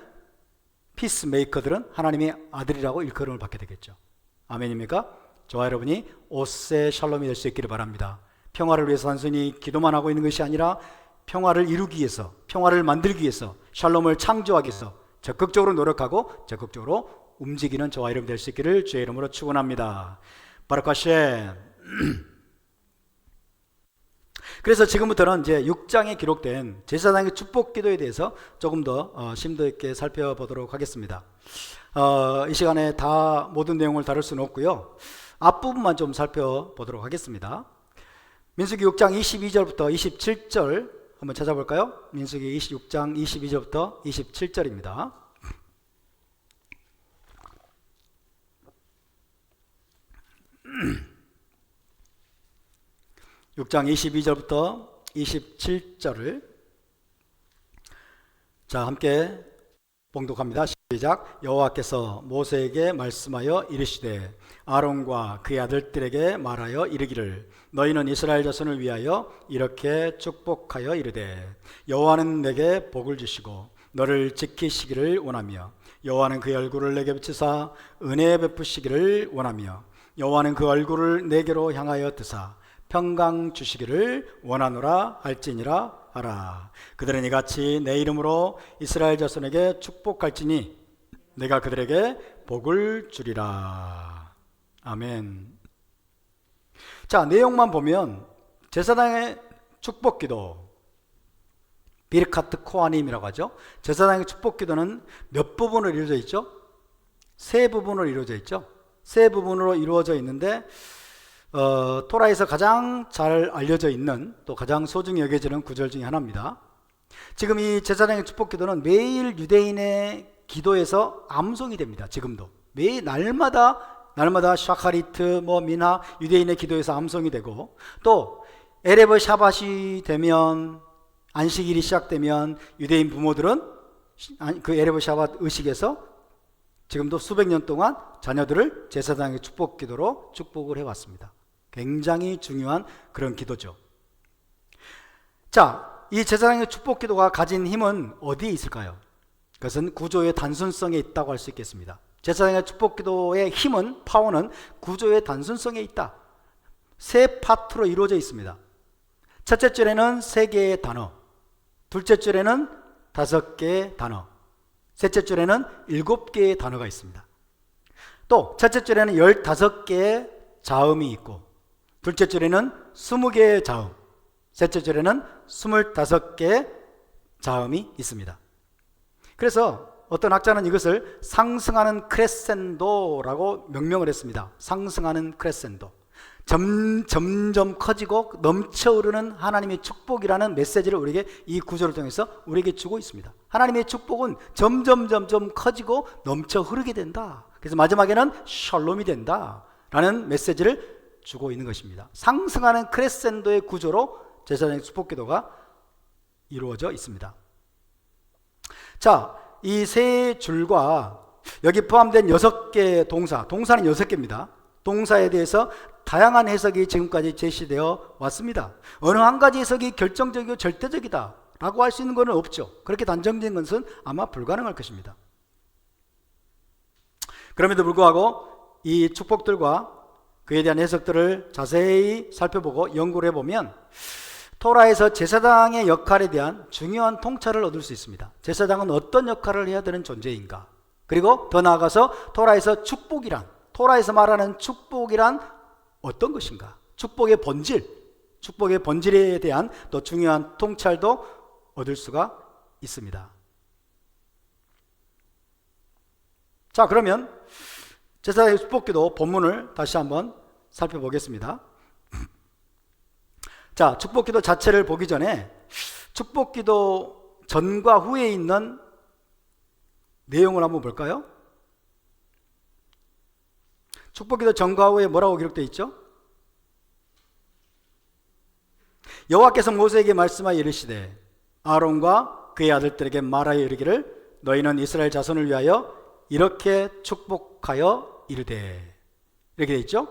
피스메이커들은 하나님의 아들이라고 일컬음을 받게 되겠죠. 아멘입니까? 저와 여러분이 옷새 샬롬이 될 수 있기를 바랍니다. 평화를 위해서 단순히 기도만 하고 있는 것이 아니라 평화를 이루기 위해서, 평화를 만들기 위해서, 샬롬을 창조하기 위해서 적극적으로 노력하고 적극적으로 움직이는 저와 여러분 될 수 있기를 주의 이름으로 축원합니다. 바라카셴. 그래서 지금부터는 이제 6장에 기록된 제사장의 축복 기도에 대해서 조금 더 심도 있게 살펴보도록 하겠습니다. 이 시간에 다 모든 내용을 다룰 수는 없고요. 앞부분만 좀 살펴보도록 하겠습니다. 민수기 6장 22절부터 27절 한번 찾아볼까요? 민수기 26장 22절부터 27절입니다. (6장 22절부터 27절을) 자, 함께 봉독합니다. 시작. 여호와께서 모세에게 말씀하여 이르시되 아론과 그의 아들들에게 말하여 이르기를 너희는 이스라엘 자손을 위하여 이렇게 축복하여 이르되 여호와는 내게 복을 주시고 너를 지키시기를 원하며 여호와는 그의 얼굴을 내게 비치사 은혜 베푸시기를 원하며 여호와는 그 얼굴을 내게로 향하여 드사 평강 주시기를 원하노라 할지니라 하라. 그들은 이같이 내 이름으로 이스라엘 자손에게 축복할지니 내가 그들에게 복을 주리라. 아멘. 자, 내용만 보면 제사장의 축복기도, 비르카트 코아님이라고 하죠. 제사장의 축복기도는 몇 부분으로 이루어져 있죠? 세 부분으로 이루어져 있죠. 세 부분으로 이루어져 있는데 토라에서 가장 잘 알려져 있는, 또 가장 소중히 여겨지는 구절 중에 하나입니다. 지금 이 제사장의 축복기도는 매일 유대인의 기도에서 암송이 됩니다. 지금도 매일 날마다 샤카리트, 민하, 유대인의 기도에서 암송이 되고, 또 에레브 샤밧이 되면, 안식일이 시작되면 유대인 부모들은 그 에레브 샤밧 의식에서 지금도 수백 년 동안 자녀들을 제사장의 축복기도로 축복을 해왔습니다. 굉장히 중요한 그런 기도죠. 자, 이 제사장의 축복기도가 가진 힘은 어디에 있을까요? 그것은 구조의 단순성에 있다고 할 수 있겠습니다. 제사장의 축복기도의 힘은, 파워는 구조의 단순성에 있다. 세 파트로 이루어져 있습니다. 첫째 줄에는 3개의 단어, 둘째 줄에는 5개의 단어, 셋째 줄에는 7개의 단어가 있습니다. 또 첫째 줄에는 15개의 자음이 있고, 둘째 줄에는 20개의 자음, 셋째 줄에는 25개의 자음이 있습니다. 그래서 어떤 학자는 이것을 상승하는 크레센도라고 명명을 했습니다. 상승하는 크레센도. 점점 커지고 넘쳐 흐르는 하나님의 축복이라는 메시지를 우리에게 이 구조를 통해서 우리에게 주고 있습니다. 하나님의 축복은 점점 커지고 넘쳐 흐르게 된다. 그래서 마지막에는 샬롬이 된다 라는 메시지를 주고 있는 것입니다. 상승하는 크레센도의 구조로 제사장의 축복기도가 이루어져 있습니다. 자, 이 세 줄과 여기 포함된 6개의 동사는 6개입니다. 동사에 대해서 다양한 해석이 지금까지 제시되어 왔습니다. 어느 한 가지 해석이 결정적이고 절대적이다 라고 할 수 있는 것은 없죠. 그렇게 단정된 것은 아마 불가능할 것입니다. 그럼에도 불구하고 이 축복들과 그에 대한 해석들을 자세히 살펴보고 연구를 해보면 토라에서 제사장의 역할에 대한 중요한 통찰을 얻을 수 있습니다. 제사장은 어떤 역할을 해야 되는 존재인가? 그리고 더 나아가서 토라에서 말하는 축복이란 어떤 것인가? 축복의 본질에 대한 또 중요한 통찰도 얻을 수가 있습니다. 자, 그러면 제사장의 축복기도 본문을 다시 한번 살펴보겠습니다. 자, 축복기도 자체를 보기 전에 축복기도 전과 후에 있는 내용을 한번 볼까요? 축복기도 전과 후에 뭐라고 기록되어 있죠? 여호와께서 모세에게 말씀하여 이르시되 아론과 그의 아들들에게 말하여 이르기를 너희는 이스라엘 자손을 위하여 이렇게 축복하여 이르되, 이렇게 되어 있죠?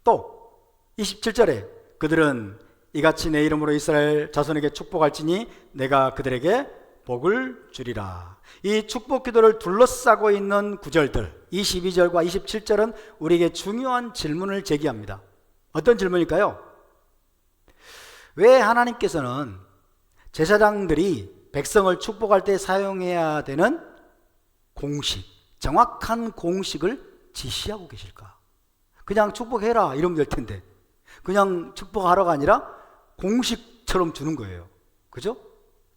또 27절에 그들은 이같이 내 이름으로 이스라엘 자손에게 축복할지니 내가 그들에게 복을 주리라. 이 축복 기도를 둘러싸고 있는 구절들 22절과 27절은 우리에게 중요한 질문을 제기합니다. 어떤 질문일까요? 왜 하나님께서는 제사장들이 백성을 축복할 때 사용해야 되는 정확한 공식을 지시하고 계실까? 그냥 축복해라 이러면 될 텐데 그냥 축복하라가 아니라 공식처럼 주는 거예요. 그죠?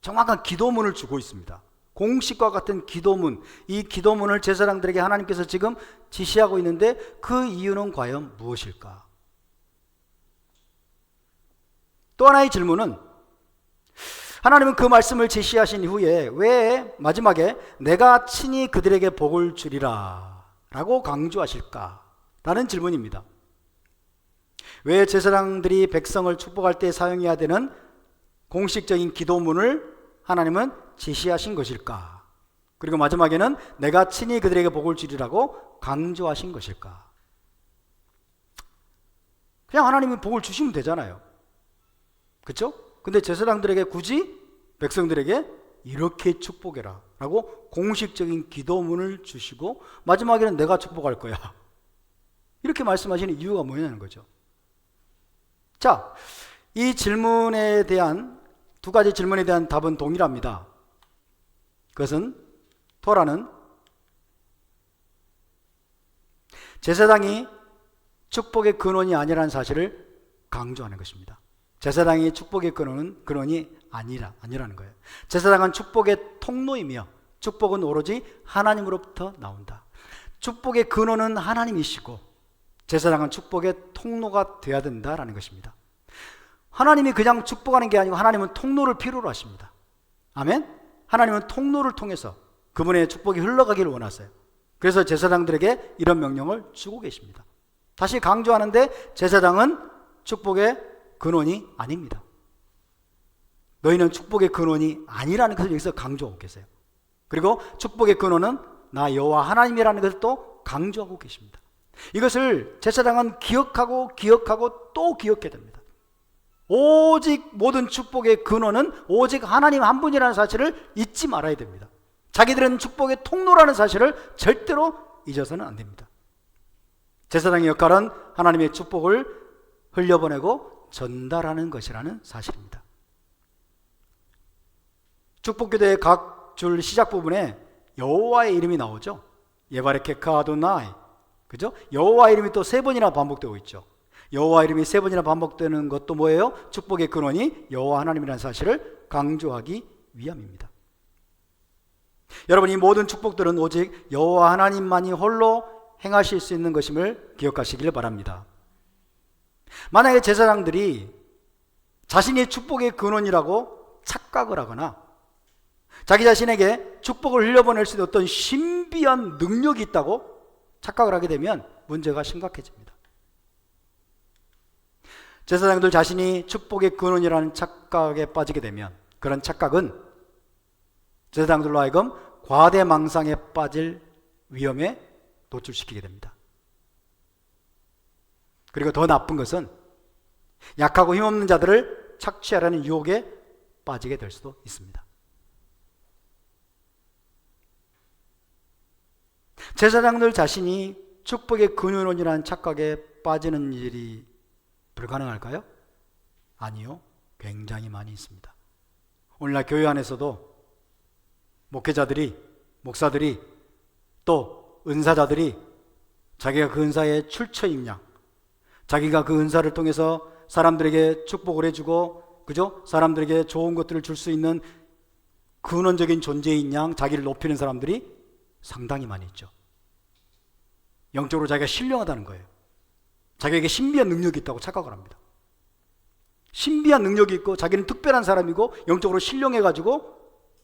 정확한 기도문을 주고 있습니다. 공식과 같은 기도문, 이 기도문을 제사장들에게 하나님께서 지금 지시하고 있는데 그 이유는 과연 무엇일까? 또 하나의 질문은 하나님은 그 말씀을 제시하신 후에 왜 마지막에 내가 친히 그들에게 복을 주리라 라고 강조하실까? 라는 질문입니다. 왜 제사장들이 백성을 축복할 때 사용해야 되는 공식적인 기도문을 하나님은 제시하신 것일까? 그리고 마지막에는 내가 친히 그들에게 복을 주리라고 강조하신 것일까? 그냥 하나님이 복을 주시면 되잖아요. 그렇죠? 근데 제사장들에게 굳이 백성들에게 이렇게 축복해라 라고 공식적인 기도문을 주시고 마지막에는 내가 축복할 거야 이렇게 말씀하시는 이유가 뭐냐는 거죠. 자, 이 질문에 대한 두 가지 질문에 대한 답은 동일합니다. 그것은 토라는 제사장이 축복의 근원이 아니라는 사실을 강조하는 것입니다. 제사장이 축복의 근원이 아니라는 거예요. 제사장은 축복의 통로이며 축복은 오로지 하나님으로부터 나온다. 축복의 근원은 하나님이시고 제사장은 축복의 통로가 되어야 된다라는 것입니다. 하나님이 그냥 축복하는 게 아니고 하나님은 통로를 필요로 하십니다. 아멘? 하나님은 통로를 통해서 그분의 축복이 흘러가기를 원하세요. 그래서 제사장들에게 이런 명령을 주고 계십니다. 다시 강조하는데 제사장은 축복의 근원이 아닙니다. 너희는 축복의 근원이 아니라는 것을 여기서 강조하고 계세요. 그리고 축복의 근원은 나 여호와 하나님이라는 것을 또 강조하고 계십니다. 이것을 제사장은 기억하고 또 기억해야 됩니다. 오직 모든 축복의 근원은 오직 하나님 한 분이라는 사실을 잊지 말아야 됩니다. 자기들은 축복의 통로라는 사실을 절대로 잊어서는 안 됩니다. 제사장의 역할은 하나님의 축복을 흘려보내고 전달하는 것이라는 사실입니다. 축복기도의 각 줄 시작 부분에 여호와의 이름이 나오죠. 예바레케카 아도나이, 그죠? 여호와 이름이 또 3번이나 반복되고 있죠. 여호와 이름이 3번이나 반복되는 것도 뭐예요? 축복의 근원이 여호와 하나님이라는 사실을 강조하기 위함입니다. 여러분, 이 모든 축복들은 오직 여호와 하나님만이 홀로 행하실 수 있는 것임을 기억하시길 바랍니다. 만약에 제사장들이 자신이 축복의 근원이라고 착각을 하거나 자기 자신에게 축복을 흘려보낼 수 있는 어떤 신비한 능력이 있다고 착각을 하게 되면 문제가 심각해집니다. 제사장들 자신이 축복의 근원이라는 착각에 빠지게 되면 그런 착각은 제사장들로 하여금 과대망상에 빠질 위험에 노출시키게 됩니다. 그리고 더 나쁜 것은 약하고 힘없는 자들을 착취하려는 유혹에 빠지게 될 수도 있습니다. 제사장들 자신이 축복의 근원이라는 착각에 빠지는 일이 불가능할까요? 아니요. 굉장히 많이 있습니다. 오늘날 교회 안에서도 목회자들이, 목사들이, 또 은사자들이 자기가 그 은사의 출처임양, 자기가 그 은사를 통해서 사람들에게 축복을 해주고, 그죠? 사람들에게 좋은 것들을 줄 수 있는 근원적인 존재인 양 자기를 높이는 사람들이 상당히 많이 있죠. 영적으로 자기가 신령하다는 거예요. 자기에게 신비한 능력이 있다고 착각을 합니다. 신비한 능력이 있고 자기는 특별한 사람이고 영적으로 신령해가지고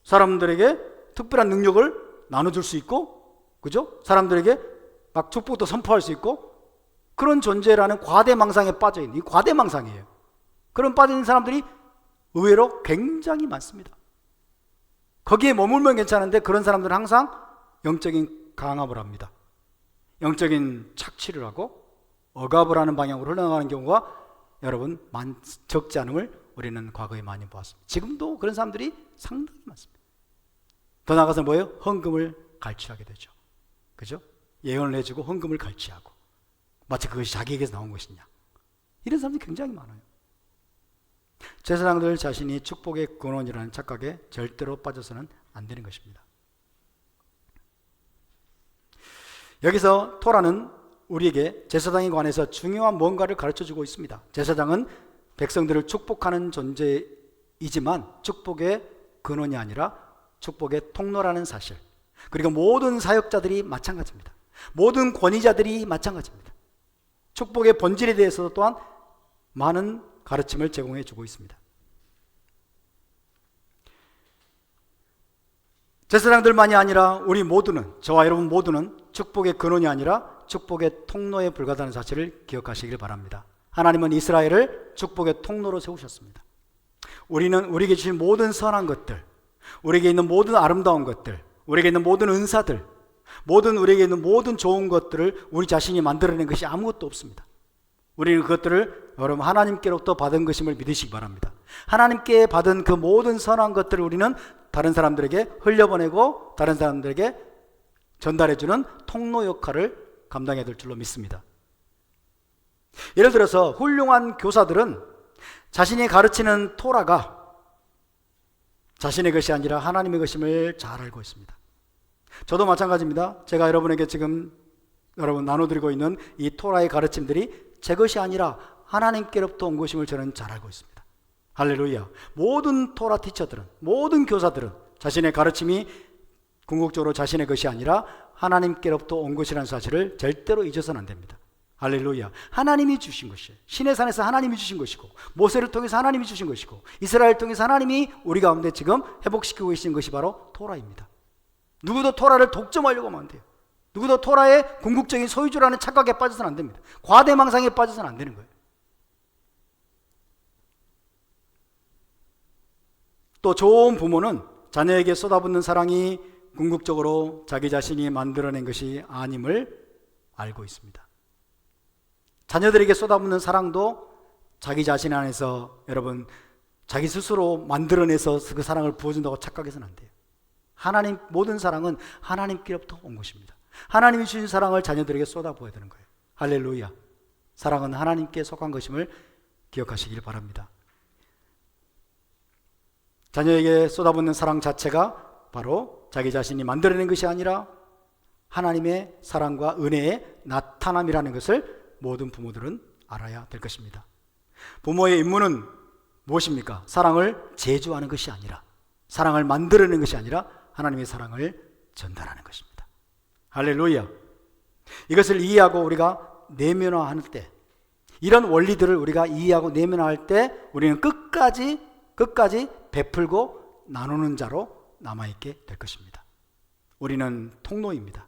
사람들에게 특별한 능력을 나눠줄 수 있고, 그죠? 사람들에게 막 축복도 선포할 수 있고, 그런 존재라는 과대망상에 빠져있는, 이 과대망상이에요. 그런 빠져있는 사람들이 의외로 굉장히 많습니다. 거기에 머물면 괜찮은데 그런 사람들은 항상 영적인 강압을 합니다. 영적인 착취를 하고 억압을 하는 방향으로 흘러나가는 경우가 여러분 적지 않음을 우리는 과거에 많이 보았습니다. 지금도 그런 사람들이 상당히 많습니다. 더 나아가서 뭐예요? 헌금을 갈취하게 되죠. 그죠? 예언을 해주고 헌금을 갈취하고 마치 그것이 자기에게서 나온 것이냐, 이런 사람들이 굉장히 많아요. 제사장들 자신이 축복의 근원이라는 착각에 절대로 빠져서는 안 되는 것입니다. 여기서 토라는 우리에게 제사장에 관해서 중요한 뭔가를 가르쳐주고 있습니다. 제사장은 백성들을 축복하는 존재이지만 축복의 근원이 아니라 축복의 통로라는 사실, 그리고 모든 사역자들이 마찬가지입니다. 모든 권위자들이 마찬가지입니다. 축복의 본질에 대해서도 또한 많은 가르침을 제공해 주고 있습니다. 제사장들만이 아니라 우리 모두는, 저와 여러분 모두는 축복의 근원이 아니라 축복의 통로에 불과하다는 사실을 기억하시길 바랍니다. 하나님은 이스라엘을 축복의 통로로 세우셨습니다. 우리는 우리에게 주신 모든 선한 것들, 우리에게 있는 모든 아름다운 것들, 우리에게 있는 모든 은사들, 우리에게 있는 모든 좋은 것들을 우리 자신이 만들어낸 것이 아무것도 없습니다. 우리는 그것들을 여러분 하나님께로부터 받은 것임을 믿으시기 바랍니다. 하나님께 받은 그 모든 선한 것들을 우리는 다른 사람들에게 흘려보내고 다른 사람들에게 전달해주는 통로 역할을 감당해야 될 줄로 믿습니다. 예를 들어서 훌륭한 교사들은 자신이 가르치는 토라가 자신의 것이 아니라 하나님의 것임을 잘 알고 있습니다. 저도 마찬가지입니다. 제가 여러분에게 지금 나눠드리고 있는 이 토라의 가르침들이 제 것이 아니라 하나님께로부터 온 것임을 저는 잘 알고 있습니다. 할렐루야. 모든 토라 티처들은, 모든 교사들은 자신의 가르침이 궁극적으로 자신의 것이 아니라 하나님께로부터 온 것이라는 사실을 절대로 잊어서는 안 됩니다. 할렐루야. 하나님이 주신 것이에요. 신의 산에서 하나님이 주신 것이고, 모세를 통해서 하나님이 주신 것이고, 이스라엘을 통해서 하나님이 우리 가운데 지금 회복시키고 계신 것이 바로 토라입니다. 누구도 토라를 독점하려고 하면 안 돼요. 누구도 토라의 궁극적인 소유주라는 착각에 빠져서는 안 됩니다. 과대망상에 빠져서는 안 되는 거예요. 또 좋은 부모는 자녀에게 쏟아붓는 사랑이 궁극적으로 자기 자신이 만들어낸 것이 아님을 알고 있습니다. 자녀들에게 쏟아붓는 사랑도 자기 자신 안에서 여러분 자기 스스로 만들어내서 그 사랑을 부어준다고 착각해서는 안 돼요. 하나님, 모든 사랑은 하나님께로부터 온 것입니다. 하나님이 주신 사랑을 자녀들에게 쏟아부어야 되는 거예요. 할렐루야. 사랑은 하나님께 속한 것임을 기억하시길 바랍니다. 자녀에게 쏟아붓는 사랑 자체가 바로 자기 자신이 만들어낸 것이 아니라 하나님의 사랑과 은혜의 나타남이라는 것을 모든 부모들은 알아야 될 것입니다. 부모의 임무는 무엇입니까? 사랑을 제조하는 것이 아니라, 사랑을 만들어내는 것이 아니라 하나님의 사랑을 전달하는 것입니다. 할렐루야. 이것을 이해하고 우리가 내면화할 때, 이런 원리들을 우리가 이해하고 내면화할 때 우리는 끝까지 베풀고 나누는 자로 남아있게 될 것입니다. 우리는 통로입니다.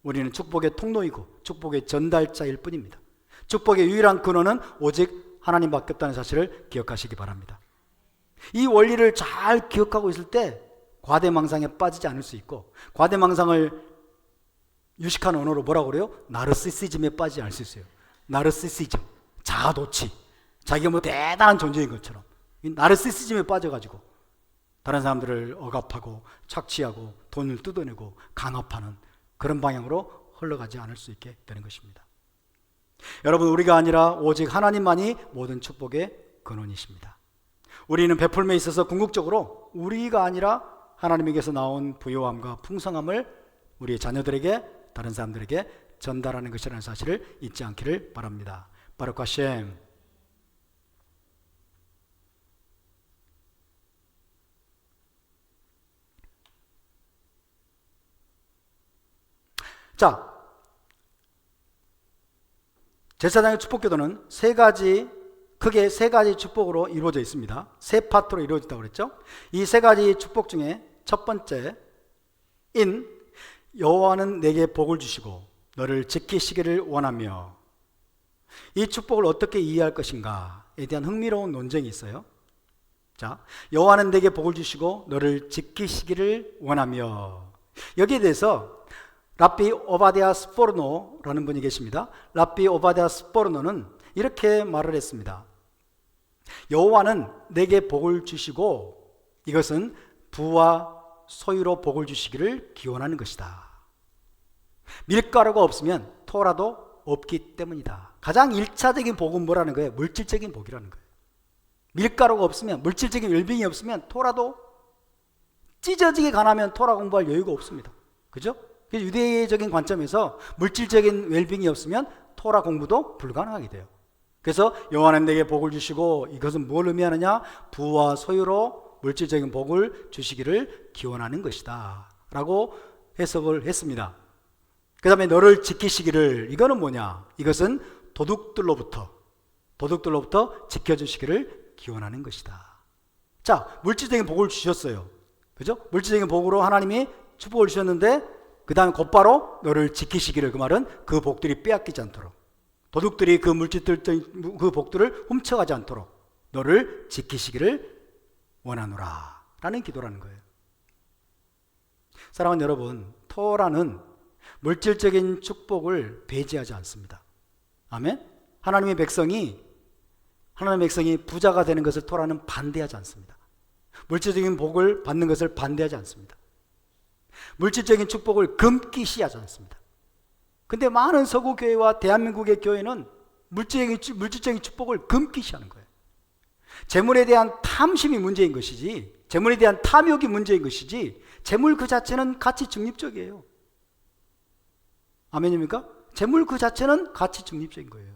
우리는 축복의 통로이고 축복의 전달자일 뿐입니다. 축복의 유일한 근원은 오직 하나님밖에 없다는 사실을 기억하시기 바랍니다. 이 원리를 잘 기억하고 있을 때 과대망상에 빠지지 않을 수 있고, 과대망상을 유식한 언어로 뭐라고 그래요? 나르시시즘에 빠지지 않을 수 있어요. 나르시시즘, 자아도취, 자기가 뭐 대단한 존재인 것처럼 이 나르시시즘에 빠져가지고 다른 사람들을 억압하고 착취하고 돈을 뜯어내고 강압하는 그런 방향으로 흘러가지 않을 수 있게 되는 것입니다. 여러분, 우리가 아니라 오직 하나님만이 모든 축복의 근원이십니다. 우리는 베풀매 있어서 궁극적으로 우리가 아니라 하나님에게서 나온 부요함과 풍성함을 우리의 자녀들에게, 다른 사람들에게 전달하는 것이라는 사실을 잊지 않기를 바랍니다. 바루크 하셈. 자, 제사장의 축복기도는 크게 세 가지 축복으로 이루어져 있습니다. 세 파트로 이루어진다고 그랬죠. 이 세 가지 축복 중에 첫 번째인 여호와는 내게 복을 주시고 너를 지키시기를 원하며, 이 축복을 어떻게 이해할 것인가에 대한 흥미로운 논쟁이 있어요. 자, 여호와는 내게 복을 주시고 너를 지키시기를 원하며, 여기에 대해서 랍비 오바댜 스포르노라는 분이 계십니다. 랍비 오바댜 스포르노는 이렇게 말을 했습니다. 여호와는 내게 복을 주시고 이것은 부와 소유로 복을 주시기를 기원하는 것이다. 밀가루가 없으면 토라도 없기 때문이다. 가장 1차적인 복은 뭐라는 거예요? 물질적인 복이라는 거예요. 밀가루가 없으면, 물질적인 웰빙이 없으면 토라도 찢어지게 가나면 토라 공부할 여유가 없습니다. 그죠? 유대적인 관점에서 물질적인 웰빙이 없으면 토라 공부도 불가능하게 돼요. 그래서 여호와는 내게 복을 주시고 이것은 뭘 의미하느냐? 부와 소유로 물질적인 복을 주시기를 기원하는 것이다 라고 해석을 했습니다. 그 다음에 너를 지키시기를, 이거는 뭐냐? 이것은 도둑들로부터 지켜주시기를 기원하는 것이다. 자, 물질적인 복을 주셨어요. 그죠? 물질적인 복으로 하나님이 축복을 주셨는데 그 다음에 곧바로 너를 지키시기를, 그 말은 그 복들이 빼앗기지 않도록, 도둑들이 그 그 복들을 훔쳐가지 않도록 너를 지키시기를 원하노라 라는 기도라는 거예요. 사랑하는 여러분, 토라는 물질적인 축복을 배제하지 않습니다. 아멘? 하나님의 백성이 부자가 되는 것을 토라는 반대하지 않습니다. 물질적인 복을 받는 것을 반대하지 않습니다. 물질적인 축복을 금기시하지 않습니다. 근데 많은 서구 교회와 대한민국의 교회는 물질적인 축복을 금기시하는 거예요. 재물에 대한 탐심이 문제인 것이지, 재물에 대한 탐욕이 문제인 것이지, 재물 그 자체는 가치 중립적이에요. 아멘입니까? 재물 그 자체는 가치 중립적인 거예요.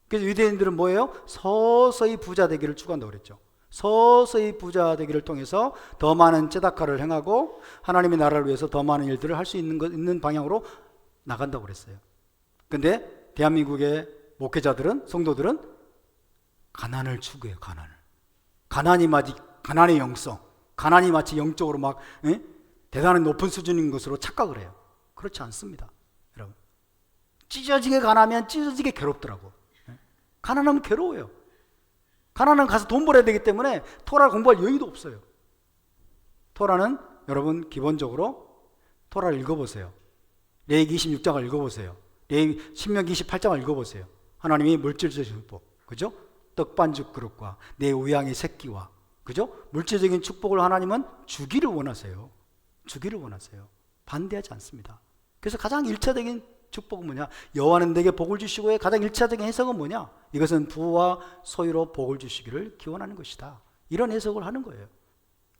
그래서 유대인들은 뭐예요? 서서히 부자 되기를 추구한다고 그랬죠. 서서히 부자 되기를 통해서 더 많은 째다카를 행하고 하나님의 나라를 위해서 더 많은 일들을 할 수 있는 방향으로 나간다고 그랬어요. 근데 대한민국의 목회자들은, 성도들은 가난을 추구해요. 가난의 영성, 가난이 마치 영적으로 막 대단한 높은 수준인 것으로 착각을 해요. 그렇지 않습니다. 여러분, 찢어지게 가난하면 찢어지게 괴롭더라고. 가난하면 괴로워요. 가난은 가서 돈 벌어야 되기 때문에 토라를 공부할 여유도 없어요. 토라는 여러분 기본적으로 토라를 읽어보세요. 레위기 26장을 읽어보세요. 신명기 28장을 읽어보세요. 하나님이 물질적인 축복, 그죠? 떡반죽 그릇과 내 우양의 새끼와, 그죠? 물질적인 축복을 하나님은 주기를 원하세요. 반대하지 않습니다. 그래서 가장 1차적인 축복은 뭐냐? 여호와는 내게 복을 주시고의 가장 1차적인 해석은 뭐냐? 이것은 부와 소유로 복을 주시기를 기원하는 것이다. 이런 해석을 하는 거예요.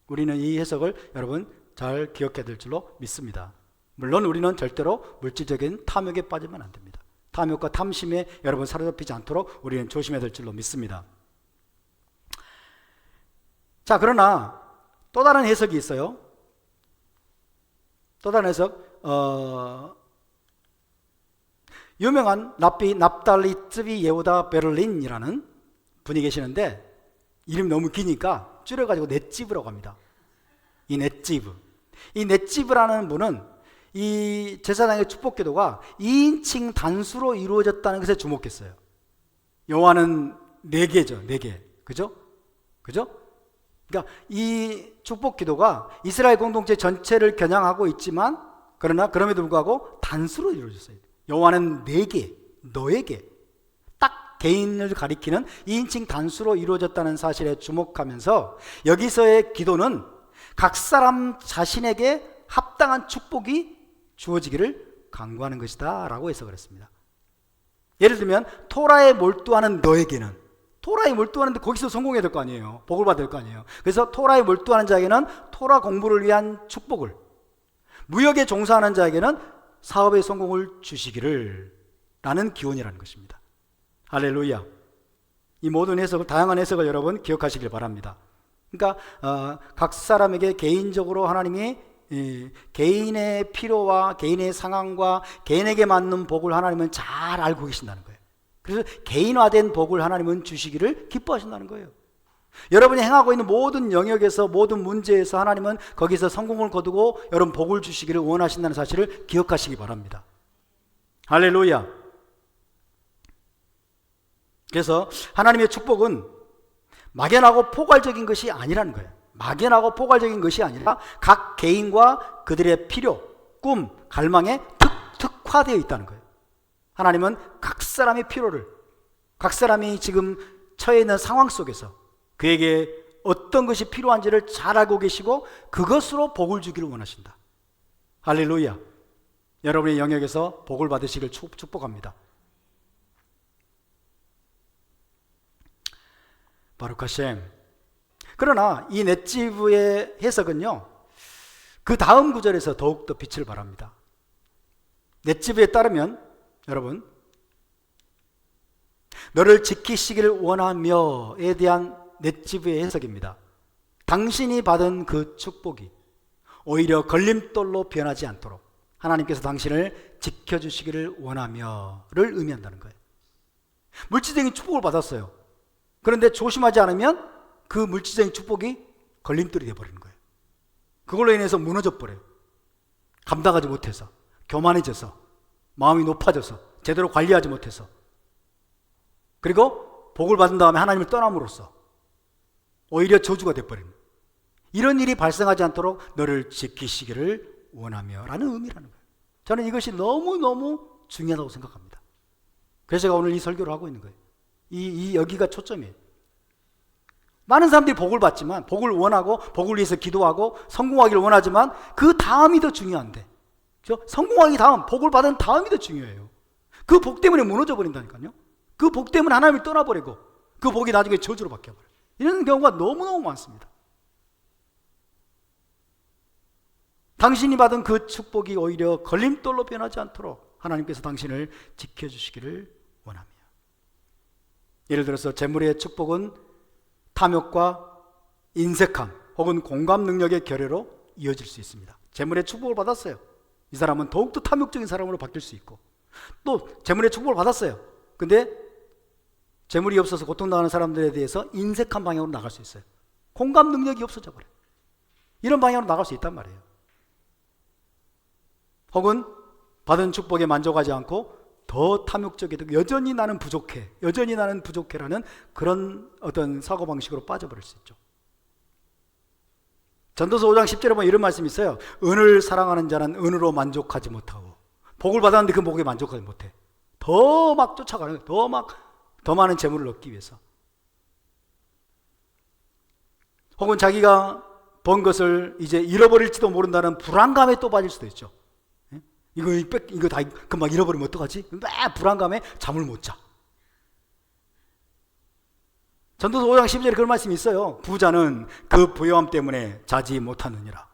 우리는 이 해석을 여러분 잘 기억해야 될 줄로 믿습니다. 물론 우리는 절대로 물질적인 탐욕에 빠지면 안 됩니다. 탐욕과 탐심에 여러분 사로잡히지 않도록 우리는 조심해야 될 줄로 믿습니다. 자, 그러나 또 다른 해석이 있어요. 또 다른 해석, 유명한 랍비 납달리 쯔비 예후다 베를린이라는 분이 계시는데 이름이 너무 기니까 줄여가지고 넷지브라고 합니다. 이 넷지브라는 분은 이 제사장의 축복 기도가 2인칭 단수로 이루어졌다는 것에 주목했어요. 여호와는 4개죠. 4개. 그죠? 그러니까 이 축복 기도가 이스라엘 공동체 전체를 겨냥하고 있지만 그러나 그럼에도 불구하고 단수로 이루어졌어요. 여호와는 4개, 너에게 딱 개인을 가리키는 2인칭 단수로 이루어졌다는 사실에 주목하면서 여기서의 기도는 각 사람 자신에게 합당한 축복이 주어지기를 강구하는 것이다 라고 해석을 했습니다. 예를 들면 토라에 몰두하는 너에게는, 토라에 몰두하는데 거기서 성공해야 될 거 아니에요. 복을 받을 거 아니에요. 그래서 토라에 몰두하는 자에게는 토라 공부를 위한 축복을, 무역에 종사하는 자에게는 사업의 성공을 주시기를 라는 기원이라는 것입니다. 할렐루야. 이 모든 해석을, 다양한 해석을 여러분 기억하시길 바랍니다. 그러니까 각 사람에게 개인적으로 하나님이 개인의 필요와 개인의 상황과 개인에게 맞는 복을 하나님은 잘 알고 계신다는 거예요. 그래서 개인화된 복을 하나님은 주시기를 기뻐하신다는 거예요. 여러분이 행하고 있는 모든 영역에서, 모든 문제에서 하나님은 거기서 성공을 거두고 여러분 복을 주시기를 원하신다는 사실을 기억하시기 바랍니다. 할렐루야. 그래서 하나님의 축복은 막연하고 포괄적인 것이 아니라는 거예요. 막연하고 포괄적인 것이 아니라 각 개인과 그들의 필요, 꿈, 갈망에 특화되어 있다는 거예요. 하나님은 각 사람의 필요를, 각 사람이 지금 처해 있는 상황 속에서 그에게 어떤 것이 필요한지를 잘 알고 계시고 그것으로 복을 주기를 원하신다. 할렐루야. 여러분의 영역에서 복을 받으시길 축복합니다. 바룩 하셈. 그러나 이 넷지브의 해석은요, 그 다음 구절에서 더욱더 빛을 발합니다. 넷지브에 따르면 여러분, 너를 지키시기를 원하며에 대한 넷지브의 해석입니다. 당신이 받은 그 축복이 오히려 걸림돌로 변하지 않도록 하나님께서 당신을 지켜주시기를 원하며를 의미한다는 거예요. 물질적인 축복을 받았어요. 그런데 조심하지 않으면 그 물질적인 축복이 걸림돌이 되어버리는 거예요. 그걸로 인해서 무너져 버려요. 감당하지 못해서, 교만해져서, 마음이 높아져서, 제대로 관리하지 못해서, 그리고 복을 받은 다음에 하나님을 떠남으로써 오히려 저주가 되어버리는, 이런 일이 발생하지 않도록 너를 지키시기를 원하며 라는 의미라는 거예요. 저는 이것이 너무너무 중요하다고 생각합니다. 그래서 제가 오늘 이 설교를 하고 있는 거예요. 여기가 초점이에요. 많은 사람들이 복을 받지만, 복을 원하고 복을 위해서 기도하고 성공하기를 원하지만 그 다음이 더 중요한데, 성공하기 다음, 복을 받은 다음이 더 중요해요. 그 복 때문에 무너져 버린다니까요. 그 복 때문에 하나님을 떠나버리고 그 복이 나중에 저주로 바뀌어버려요. 이런 경우가 너무너무 많습니다. 당신이 받은 그 축복이 오히려 걸림돌로 변하지 않도록 하나님께서 당신을 지켜주시기를 원합니다. 예를 들어서 재물의 축복은 탐욕과 인색함 혹은 공감 능력의 결여로 이어질 수 있습니다. 재물의 축복을 받았어요. 이 사람은 더욱더 탐욕적인 사람으로 바뀔 수 있고, 또 재물의 축복을 받았어요. 근데 재물이 없어서 고통당하는 사람들에 대해서 인색한 방향으로 나갈 수 있어요. 공감 능력이 없어져 버려요. 이런 방향으로 나갈 수 있단 말이에요. 혹은 받은 축복에 만족하지 않고 더 탐욕적이 되고 여전히 나는 부족해라는 그런 어떤 사고방식으로 빠져버릴 수 있죠. 전도서 5장 10절에 보면 이런 말씀이 있어요. 은을 사랑하는 자는 은으로 만족하지 못하고, 복을 받았는데 그 복에 만족하지 못해. 더 막 쫓아가는 거예요. 더 많은 재물을 얻기 위해서. 혹은 자기가 번 것을 이제 잃어버릴지도 모른다는 불안감에 또 빠질 수도 있죠. 이거 다 금방 잃어버리면 어떡하지? 불안감에 잠을 못 자. 전도서 5장 12절에 그런 말씀이 있어요. 부자는 그 부요함 때문에 자지 못하느니라.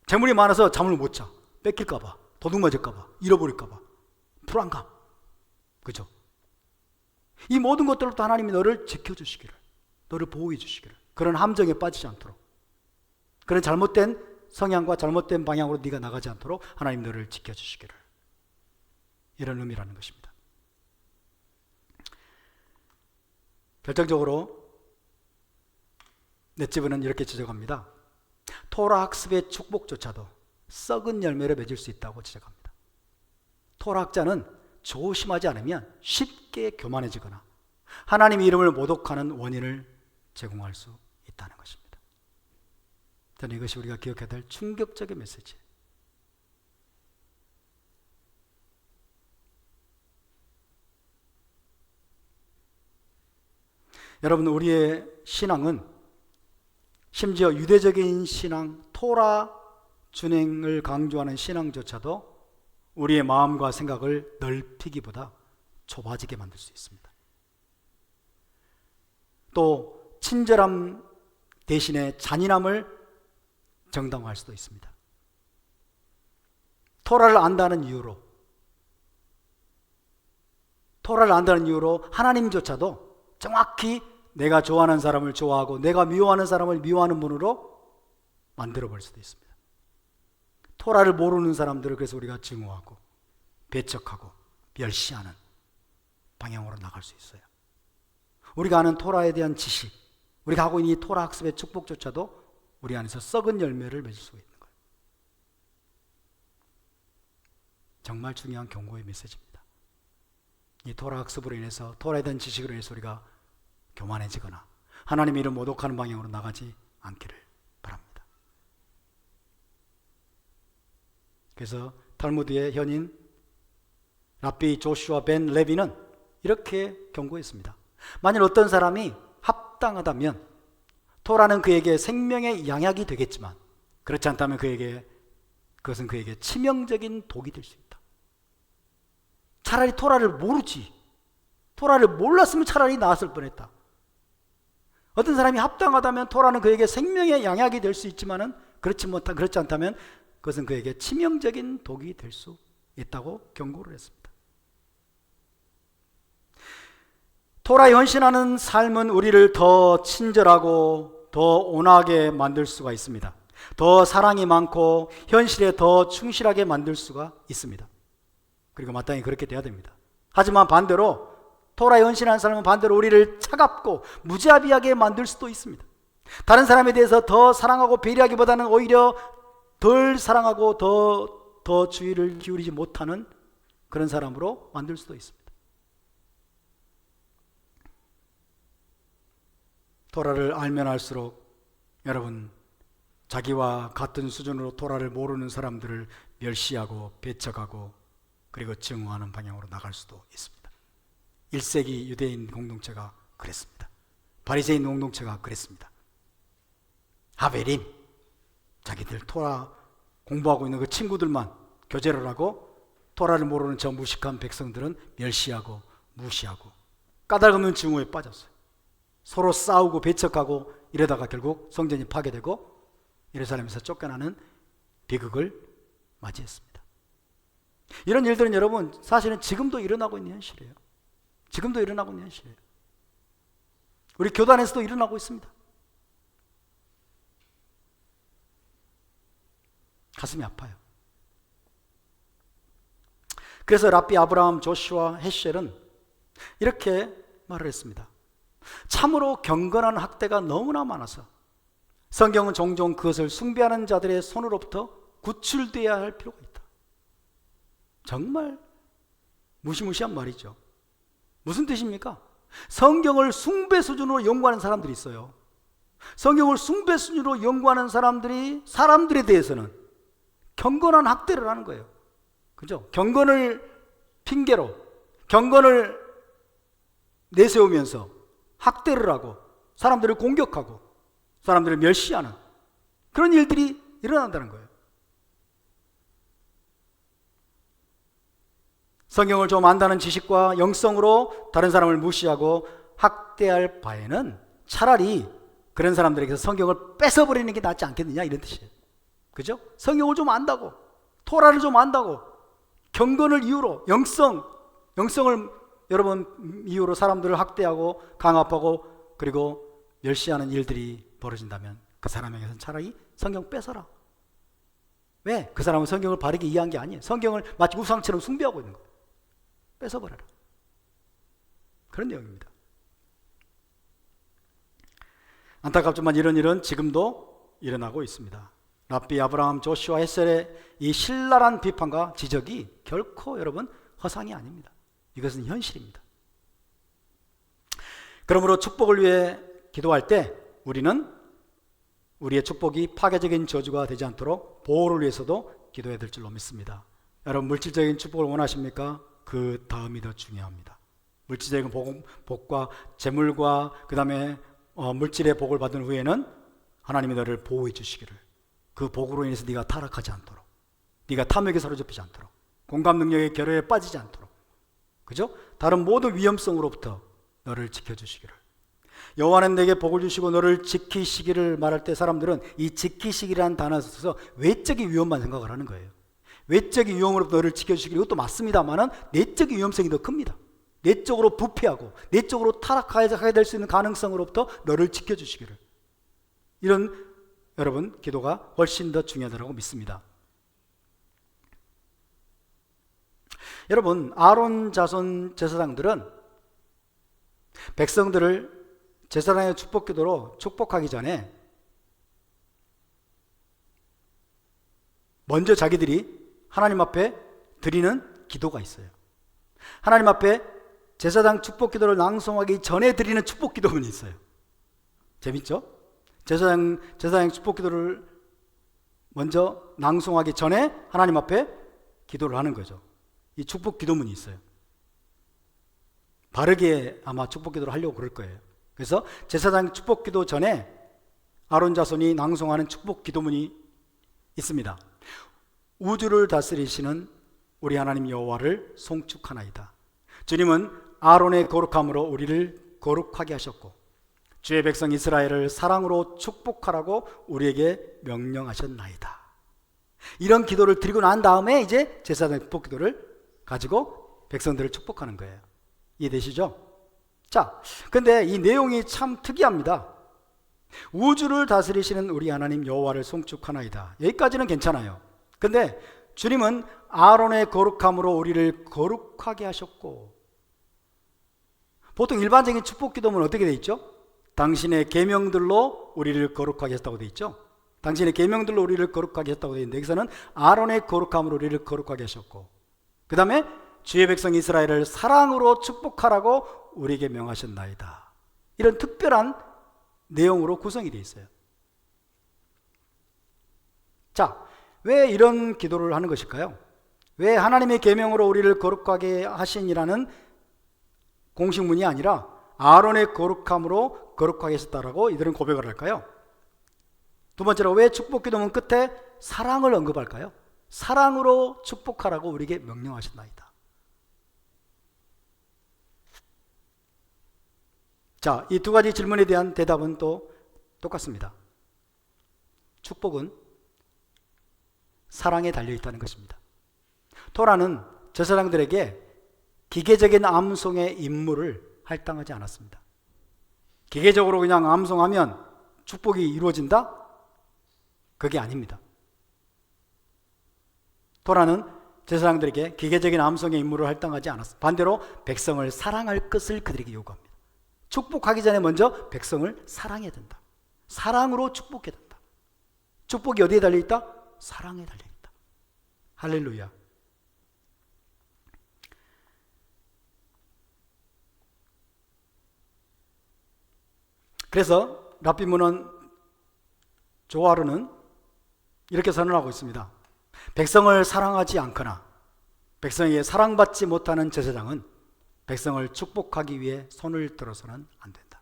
재물이 많아서 잠을 못 자. 뺏길까봐, 도둑 맞을까봐, 잃어버릴까봐, 불안감. 그죠? 이 모든 것들로부터 하나님이 너를 지켜주시기를, 너를 보호해 주시기를, 그런 함정에 빠지지 않도록, 그런 잘못된 성향과 잘못된 방향으로 네가 나가지 않도록 하나님 너를 지켜주시기를, 이런 의미라는 것입니다. 결정적으로 넷지브는 이렇게 지적합니다. 토라 학습의 축복조차도 썩은 열매를 맺을 수 있다고 지적합니다. 토라 학자는 조심하지 않으면 쉽게 교만해지거나 하나님 이름을 모독하는 원인을 제공할 수 있다는 것입니다. 저는 이것이 우리가 기억해야 될 충격적인 메시지예요. 여러분, 우리의 신앙은 심지어 유대적인 신앙, 토라 준행을 강조하는 신앙조차도 우리의 마음과 생각을 넓히기보다 좁아지게 만들 수 있습니다. 또 친절함 대신에 잔인함을 정당화할 수도 있습니다. 토라를 안다는 이유로 하나님조차도 정확히 내가 좋아하는 사람을 좋아하고 내가 미워하는 사람을 미워하는 분으로 만들어버릴 수도 있습니다. 토라를 모르는 사람들을 그래서 우리가 증오하고 배척하고 멸시하는 방향으로 나갈 수 있어요. 우리가 아는 토라에 대한 지식, 우리가 하고 있는 이 토라 학습의 축복조차도 우리 안에서 썩은 열매를 맺을 수 있는 거예요. 정말 중요한 경고의 메시지입니다. 이 토라 학습으로 인해서, 토라에 대한 지식으로 인해서 우리가 교만해지거나 하나님의 이름 모독하는 방향으로 나가지 않기를 바랍니다. 그래서 탈무드의 현인 랍비 조슈아 벤 레비는 이렇게 경고했습니다. 만일 어떤 사람이 합당하다면 토라는 그에게 생명의 양약이 되겠지만 그렇지 않다면 그것은 그에게 치명적인 독이 될 수 있다. 차라리 토라를 모르지, 토라를 몰랐으면 차라리 나았을 뻔했다. 어떤 사람이 합당하다면 토라는 그에게 생명의 양약이 될 수 있지만은 그렇지 않다면 그것은 그에게 치명적인 독이 될 수 있다고 경고를 했습니다. 토라에 헌신하는 삶은 우리를 더 친절하고 더 온화하게 만들 수가 있습니다. 더 사랑이 많고 현실에 더 충실하게 만들 수가 있습니다. 그리고 마땅히 그렇게 돼야 됩니다. 하지만 반대로 토라에 헌신하는 사람은 반대로 우리를 차갑고 무자비하게 만들 수도 있습니다. 다른 사람에 대해서 더 사랑하고 배려하기보다는 오히려 덜 사랑하고 더 주의를 기울이지 못하는 그런 사람으로 만들 수도 있습니다. 토라를 알면 알수록 여러분, 자기와 같은 수준으로 토라를 모르는 사람들을 멸시하고 배척하고 그리고 증오하는 방향으로 나갈 수도 있습니다. 1세기 유대인 공동체가 그랬습니다. 바리새인 공동체가 그랬습니다. 하벨인 자기들 토라 공부하고 있는 그 친구들만 교제를 하고 토라를 모르는 저 무식한 백성들은 멸시하고 무시하고 까닭없는 증오에 빠졌어요. 서로 싸우고 배척하고 이러다가 결국 성전이 파괴되고 예루살렘에서 쫓겨나는 비극을 맞이했습니다. 이런 일들은 여러분 사실은 지금도 일어나고 있는 현실이에요. 지금도 일어나고 있는 현실이에요. 우리 교단에서도 일어나고 있습니다. 가슴이 아파요. 그래서 랍비 아브라함 조슈아 헤쉘은 이렇게 말을 했습니다. 참으로 경건한 학대가 너무나 많아서 성경은 종종 그것을 숭배하는 자들의 손으로부터 구출되어야 할 필요가 있다. 정말 무시무시한 말이죠. 무슨 뜻입니까? 성경을 숭배 수준으로 연구하는 사람들이 있어요. 성경을 숭배 수준으로 연구하는 사람들에 대해서는 경건한 학대를 하는 거예요. 그죠? 경건을 핑계로, 경건을 내세우면서 학대를 하고 사람들을 공격하고 사람들을 멸시하는 그런 일들이 일어난다는 거예요. 성경을 좀 안다는 지식과 영성으로 다른 사람을 무시하고 학대할 바에는 차라리 그런 사람들에게서 성경을 뺏어버리는 게 낫지 않겠느냐 이런 뜻이에요. 그죠? 성경을 좀 안다고, 토라를 좀 안다고, 경건을 이유로, 영성을 여러분 이유로 사람들을 학대하고 강압하고 그리고 멸시하는 일들이 벌어진다면 그 사람에게서는 차라리 성경 뺏어라. 왜? 그 사람은 성경을 바르게 이해한 게 아니에요. 성경을 마치 우상처럼 숭배하고 있는 거예요. 뺏어버려라. 그런 내용입니다. 안타깝지만 이런 일은 지금도 일어나고 있습니다. 랍비 아브라함 조슈아 헤셀의 이 신랄한 비판과 지적이 결코 여러분 허상이 아닙니다. 이것은 현실입니다. 그러므로 축복을 위해 기도할 때 우리는 우리의 축복이 파괴적인 저주가 되지 않도록 보호를 위해서도 기도해야 될 줄로 믿습니다. 여러분 물질적인 축복을 원하십니까? 그 다음이 더 중요합니다. 물질적인 복과 재물과 그 다음에 물질의 복을 받은 후에는 하나님이 너를 보호해 주시기를, 그 복으로 인해서 네가 타락하지 않도록, 네가 탐욕에 사로잡히지 않도록 공감 능력의 결여에 빠지지 않도록, 그죠? 다른 모든 위험성으로부터 너를 지켜주시기를. 여호와는 내게 복을 주시고 너를 지키시기를 말할 때 사람들은 이 지키시기라는 단어에 있어서 외적인 위험만 생각을 하는 거예요. 외적인 위험으로부터 너를 지켜주시기를, 이것도 맞습니다만은 내적인 위험성이 더 큽니다. 내적으로 부패하고 내적으로 타락하게 될 수 있는 가능성으로부터 너를 지켜주시기를. 이런 여러분 기도가 훨씬 더 중요하다고 믿습니다. 여러분, 아론 자손 제사장들은 백성들을 제사장의 축복 기도로 축복하기 전에 먼저 자기들이 하나님 앞에 드리는 기도가 있어요. 하나님 앞에 제사장 축복 기도를 낭송하기 전에 드리는 축복 기도문이 있어요. 재밌죠? 제사장 축복 기도를 먼저 낭송하기 전에 하나님 앞에 기도를 하는 거죠. 이 축복 기도문이 있어요. 바르게 아마 축복 기도를 하려고 그럴 거예요. 그래서 제사장 축복 기도 전에 아론 자손이 낭송하는 축복 기도문이 있습니다. 우주를 다스리시는 우리 하나님 여호와를 송축하나이다. 주님은 아론의 거룩함으로 우리를 거룩하게 하셨고 주의 백성 이스라엘을 사랑으로 축복하라고 우리에게 명령하셨나이다. 이런 기도를 드리고 난 다음에 이제 제사장 축복 기도를 가지고 백성들을 축복하는 거예요. 이해되시죠? 자, 근데 이 내용이 참 특이합니다. 우주를 다스리시는 우리 하나님 여호와를 송축하나이다. 여기까지는 괜찮아요. 근데 주님은 아론의 거룩함으로 우리를 거룩하게 하셨고, 보통 일반적인 축복 기도문은 어떻게 돼 있죠? 당신의 계명들로 우리를 거룩하게 했다고 돼 있죠. 당신의 계명들로 우리를 거룩하게 했다고 돼 있는데 여기서는 아론의 거룩함으로 우리를 거룩하게 하셨고, 그 다음에 주의 백성 이스라엘을 사랑으로 축복하라고 우리에게 명하셨나이다. 이런 특별한 내용으로 구성이 되어 있어요. 자, 왜 이런 기도를 하는 것일까요? 왜 하나님의 계명으로 우리를 거룩하게 하시니라는 공식문이 아니라 아론의 거룩함으로 거룩하게 하셨다라고 이들은 고백을 할까요? 두 번째로 왜 축복 기도문 끝에 사랑을 언급할까요? 사랑으로 축복하라고 우리에게 명령하셨나이다. 자, 이 두 가지 질문에 대한 대답은 또 똑같습니다. 축복은 사랑에 달려있다는 것입니다. 토라는 제사장들에게 기계적인 암송의 임무를 할당하지 않았습니다. 기계적으로 그냥 암송하면 축복이 이루어진다? 그게 아닙니다. 토라는 제사장들에게 기계적인 암송의 임무를 할당하지 않았습니다. 반대로 백성을 사랑할 것을 그들에게 요구합니다. 축복하기 전에 먼저 백성을 사랑해야 된다. 사랑으로 축복해야 된다. 축복이 어디에 달려있다? 사랑에 달려있다. 할렐루야. 그래서 랍비 문헌 조아르는 이렇게 선언하고 있습니다. 백성을 사랑하지 않거나 백성에게 사랑받지 못하는 제사장은 백성을 축복하기 위해 손을 들어서는 안 된다.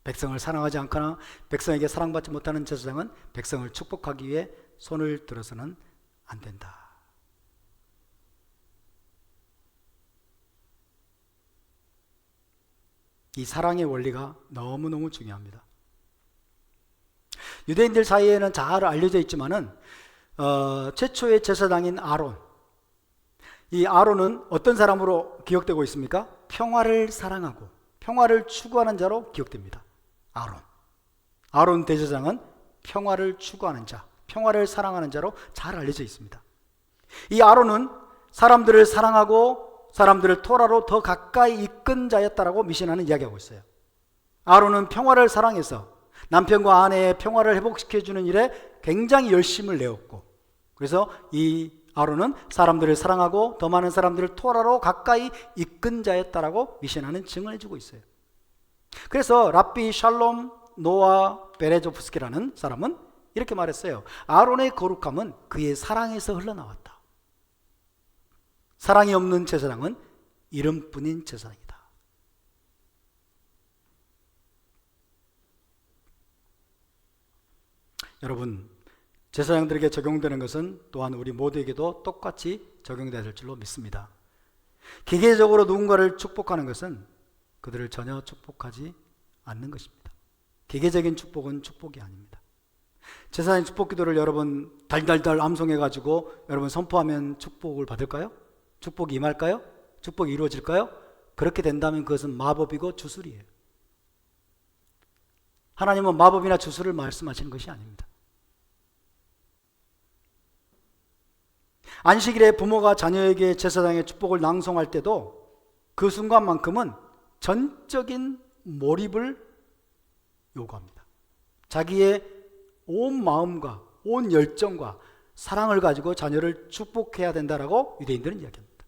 백성을 사랑하지 않거나 백성에게 사랑받지 못하는 제사장은 백성을 축복하기 위해 손을 들어서는 안 된다. 이 사랑의 원리가 너무너무 중요합니다. 유대인들 사이에는 잘 알려져 있지만은 최초의 제사장인 아론, 이 아론은 어떤 사람으로 기억되고 있습니까? 평화를 사랑하고 평화를 추구하는 자로 기억됩니다. 아론 대제사장은 평화를 추구하는 자, 평화를 사랑하는 자로 잘 알려져 있습니다. 이 아론은 사람들을 사랑하고 사람들을 토라로 더 가까이 이끈 자였다라고 미신하는 이야기하고 있어요. 아론은 평화를 사랑해서 남편과 아내의 평화를 회복시켜주는 일에 굉장히 열심을 내었고, 그래서 이 아론은 사람들을 사랑하고 더 많은 사람들을 토라로 가까이 이끈 자였다라고 미신하는 증을 해주고 있어요. 그래서 랍비 샬롬 노아 베레조프스키라는 사람은 이렇게 말했어요. 아론의 거룩함은 그의 사랑에서 흘러나왔다. 사랑이 없는 제사장은 이름뿐인 제사장이다. 여러분, 제사장들에게 적용되는 것은 또한 우리 모두에게도 똑같이 적용되어야 될 줄로 믿습니다. 기계적으로 누군가를 축복하는 것은 그들을 전혀 축복하지 않는 것입니다. 기계적인 축복은 축복이 아닙니다. 제사장 축복 기도를 여러분 달달달 암송해가지고 여러분 선포하면 축복을 받을까요? 축복이 임할까요? 축복이 이루어질까요? 그렇게 된다면 그것은 마법이고 주술이에요. 하나님은 마법이나 주술을 말씀하시는 것이 아닙니다. 안식일에 부모가 자녀에게 제사장의 축복을 낭송할 때도 그 순간만큼은 전적인 몰입을 요구합니다. 자기의 온 마음과 온 열정과 사랑을 가지고 자녀를 축복해야 된다라고 유대인들은 이야기합니다.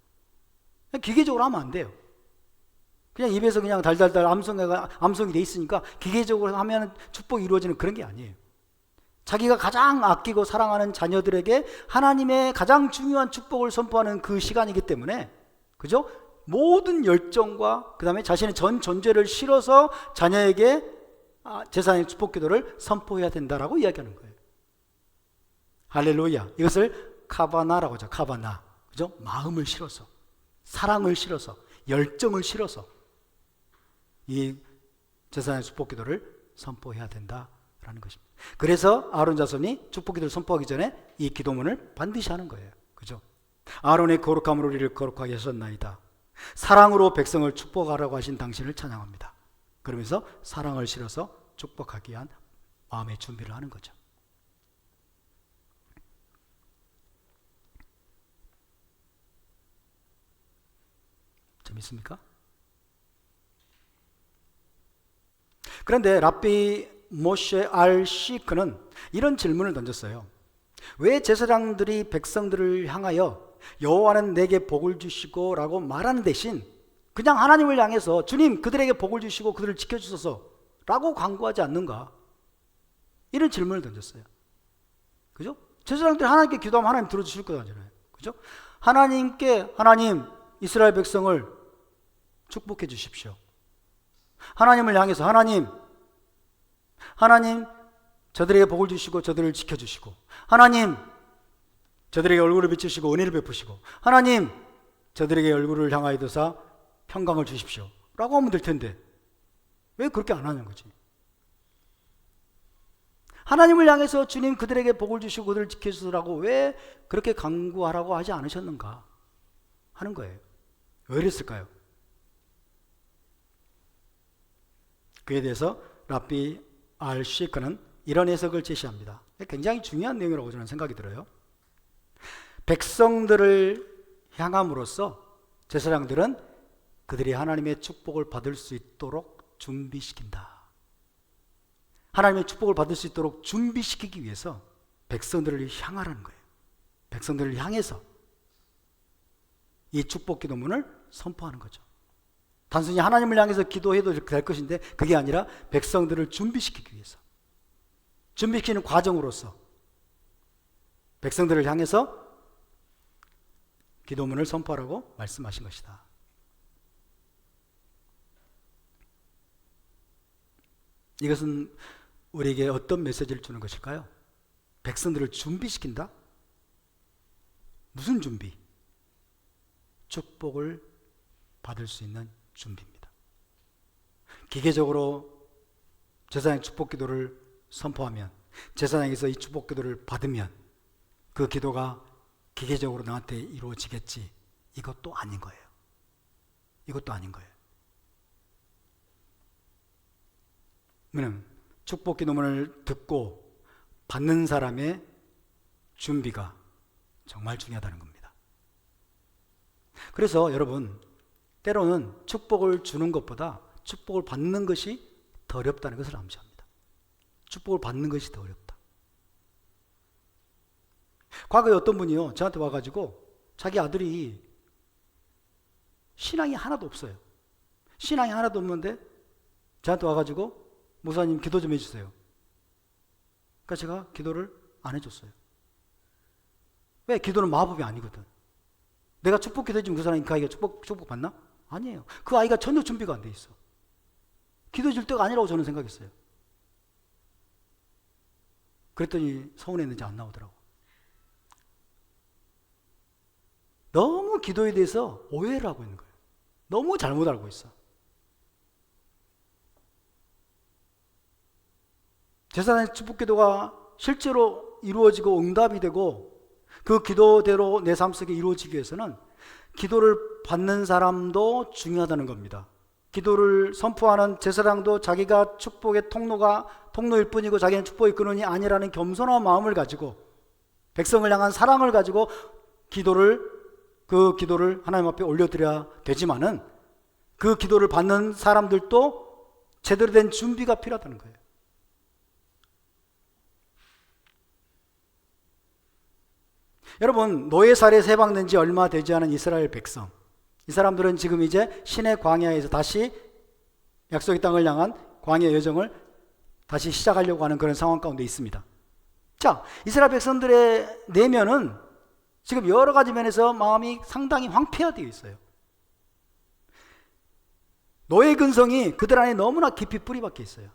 기계적으로 하면 안 돼요. 그냥 입에서 그냥 달달달 암송이 돼 있으니까 기계적으로 하면 축복이 이루어지는 그런 게 아니에요. 자기가 가장 아끼고 사랑하는 자녀들에게 하나님의 가장 중요한 축복을 선포하는 그 시간이기 때문에, 그죠? 모든 열정과 그 다음에 자신의 전 존재를 실어서 자녀에게 제사장의 축복 기도를 선포해야 된다라고 이야기하는 거예요. 할렐루야. 이것을 카바나라고 하죠. 카바나. 그죠? 마음을 실어서, 사랑을 실어서, 열정을 실어서 이 제사장의 축복 기도를 선포해야 된다라는 것입니다. 그래서 아론 자손이 축복 기도를 선포하기 전에 이 기도문을 반드시 하는 거예요. 그죠? 아론의 거룩함으로 우리를 거룩하게 하셨나이다. 사랑으로 백성을 축복하라고 하신 당신을 찬양합니다. 그러면서 사랑을 실어서 축복하기 위한 마음의 준비를 하는 거죠. 재밌습니까? 그런데 랍비 모셰 알 시크는 이런 질문을 던졌어요. 왜 제사장들이 백성들을 향하여 여호와는 내게 복을 주시고 라고 말하는 대신 그냥 하나님을 향해서 주님 그들에게 복을 주시고 그들을 지켜주소서 라고 간구하지 않는가? 이런 질문을 던졌어요. 그죠? 제사장들이 하나님께 기도하면 하나님 들어주실 거잖아요. 그죠? 하나님께 하나님 이스라엘 백성을 축복해 주십시오. 하나님을 향해서 하나님 저들에게 복을 주시고 저들을 지켜주시고, 하나님 저들에게 얼굴을 비추시고 은혜를 베푸시고, 하나님 저들에게 얼굴을 향하여 두사 평강을 주십시오 라고 하면 될 텐데 왜 그렇게 안 하는 거지? 하나님을 향해서 주님 그들에게 복을 주시고 그들을 지켜주시라고 왜 그렇게 간구하라고 하지 않으셨는가 하는 거예요. 왜 이랬을까요? 그에 대해서 랍비 알 시크는 이런 해석을 제시합니다. 굉장히 중요한 내용이라고 저는 생각이 들어요. 백성들을 향함으로써 제사장들은 그들이 하나님의 축복을 받을 수 있도록 준비시킨다. 하나님의 축복을 받을 수 있도록 준비시키기 위해서 백성들을 향하라는 거예요. 백성들을 향해서 이 축복 기도문을 선포하는 거죠. 단순히 하나님을 향해서 기도해도 될 것인데 그게 아니라 백성들을 준비시키기 위해서, 준비시키는 과정으로서 백성들을 향해서 기도문을 선포하라고 말씀하신 것이다. 이것은 우리에게 어떤 메시지를 주는 것일까요? 백성들을 준비시킨다? 무슨 준비? 축복을 받을 수 있는 준비입니다. 기계적으로 제사장의 축복 기도를 선포하면, 제사장에서 이 축복 기도를 받으면 그 기도가 기계적으로 나한테 이루어지겠지, 이것도 아닌 거예요. 이것도 아닌 거예요. 왜냐면 축복 기도문을 듣고 받는 사람의 준비가 정말 중요하다는 겁니다. 그래서 여러분, 때로는 축복을 주는 것보다 축복을 받는 것이 더 어렵다는 것을 암시합니다. 축복을 받는 것이 더 어렵다. 과거에 어떤 분이요, 저한테 와가지고 자기 아들이 신앙이 하나도 없어요. 신앙이 하나도 없는데 저한테 와가지고 목사님 기도 좀 해주세요. 그러니까 제가 기도를 안 해줬어요. 왜? 기도는 마법이 아니거든. 내가 축복 기도해주면 그 사람이 그 아이가 축복 받나? 아니에요. 그 아이가 전혀 준비가 안 돼 있어. 기도해 줄 때가 아니라고 저는 생각했어요. 그랬더니 서운했는지 안 나오더라고. 너무 기도에 대해서 오해를 하고 있는 거예요. 너무 잘못 알고 있어. 제사장의 축복기도가 실제로 이루어지고 응답이 되고 그 기도대로 내 삶 속에 이루어지기 위해서는 기도를 받는 사람도 중요하다는 겁니다. 기도를 선포하는 제사장도 자기가 축복의 통로일 뿐이고 자기는 축복의 근원이 아니라는 겸손한 마음을 가지고 백성을 향한 사랑을 가지고 그 기도를 하나님 앞에 올려드려야 되지만은 그 기도를 받는 사람들도 제대로 된 준비가 필요하다는 거예요. 여러분, 노예살에서 해방된 지 얼마 되지 않은 이스라엘 백성, 이 사람들은 지금 이제 신의 광야에서 다시 약속의 땅을 향한 광야 여정을 다시 시작하려고 하는 그런 상황 가운데 있습니다. 자, 이스라엘 백성들의 내면은 지금 여러 가지 면에서 마음이 상당히 황폐화되어 있어요. 노예 근성이 그들 안에 너무나 깊이 뿌리박혀 있어요.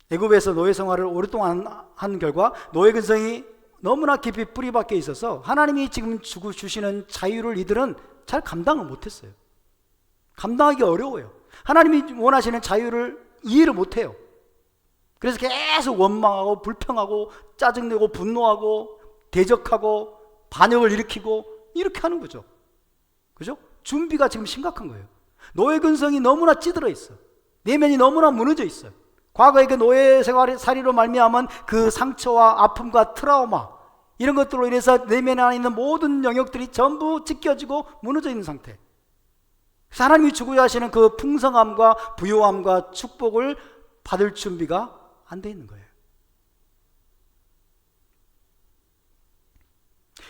애굽에서 노예 생활을 오랫동안 한 결과 노예 근성이 너무나 깊이 뿌리박혀 있어서 하나님이 지금 주시는 자유를 이들은 잘 감당을 못했어요. 감당하기 어려워요. 하나님이 원하시는 자유를 이해를 못해요. 그래서 계속 원망하고 불평하고 짜증내고 분노하고 대적하고 반역을 일으키고 이렇게 하는 거죠. 그죠? 준비가 지금 심각한 거예요. 노예 근성이 너무나 찌들어 있어. 내면이 너무나 무너져 있어요. 과거의 그 노예 생활살이로 말미암은 그 상처와 아픔과 트라우마, 이런 것들로 인해서 내면 안에 있는 모든 영역들이 전부 찢겨지고 무너져 있는 상태. 하나님이 주고자 하시는 그 풍성함과 부요함과 축복을 받을 준비가 안 돼 있는 거예요.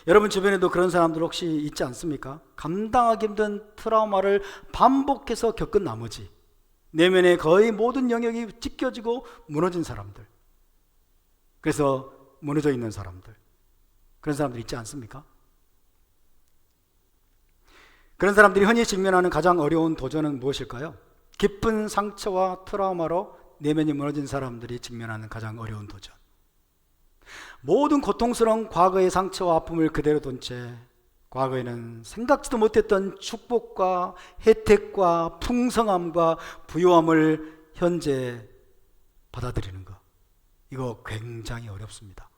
여러분 주변에도 그런 사람들 혹시 있지 않습니까? 감당하기 힘든 트라우마를 반복해서 겪은 나머지 내면의 거의 모든 영역이 찢겨지고 무너진 사람들, 그래서 무너져 있는 사람들, 그런 사람들 있지 않습니까? 그런 사람들이 흔히 직면하는 가장 어려운 도전은 무엇일까요? 깊은 상처와 트라우마로 내면이 무너진 사람들이 직면하는 가장 어려운 도전, 모든 고통스러운 과거의 상처와 아픔을 그대로 둔 채 과거에는 생각지도 못했던 축복과 혜택과 풍성함과 부요함을 현재 받아들이는 것, 이거 굉장히 어렵습니다.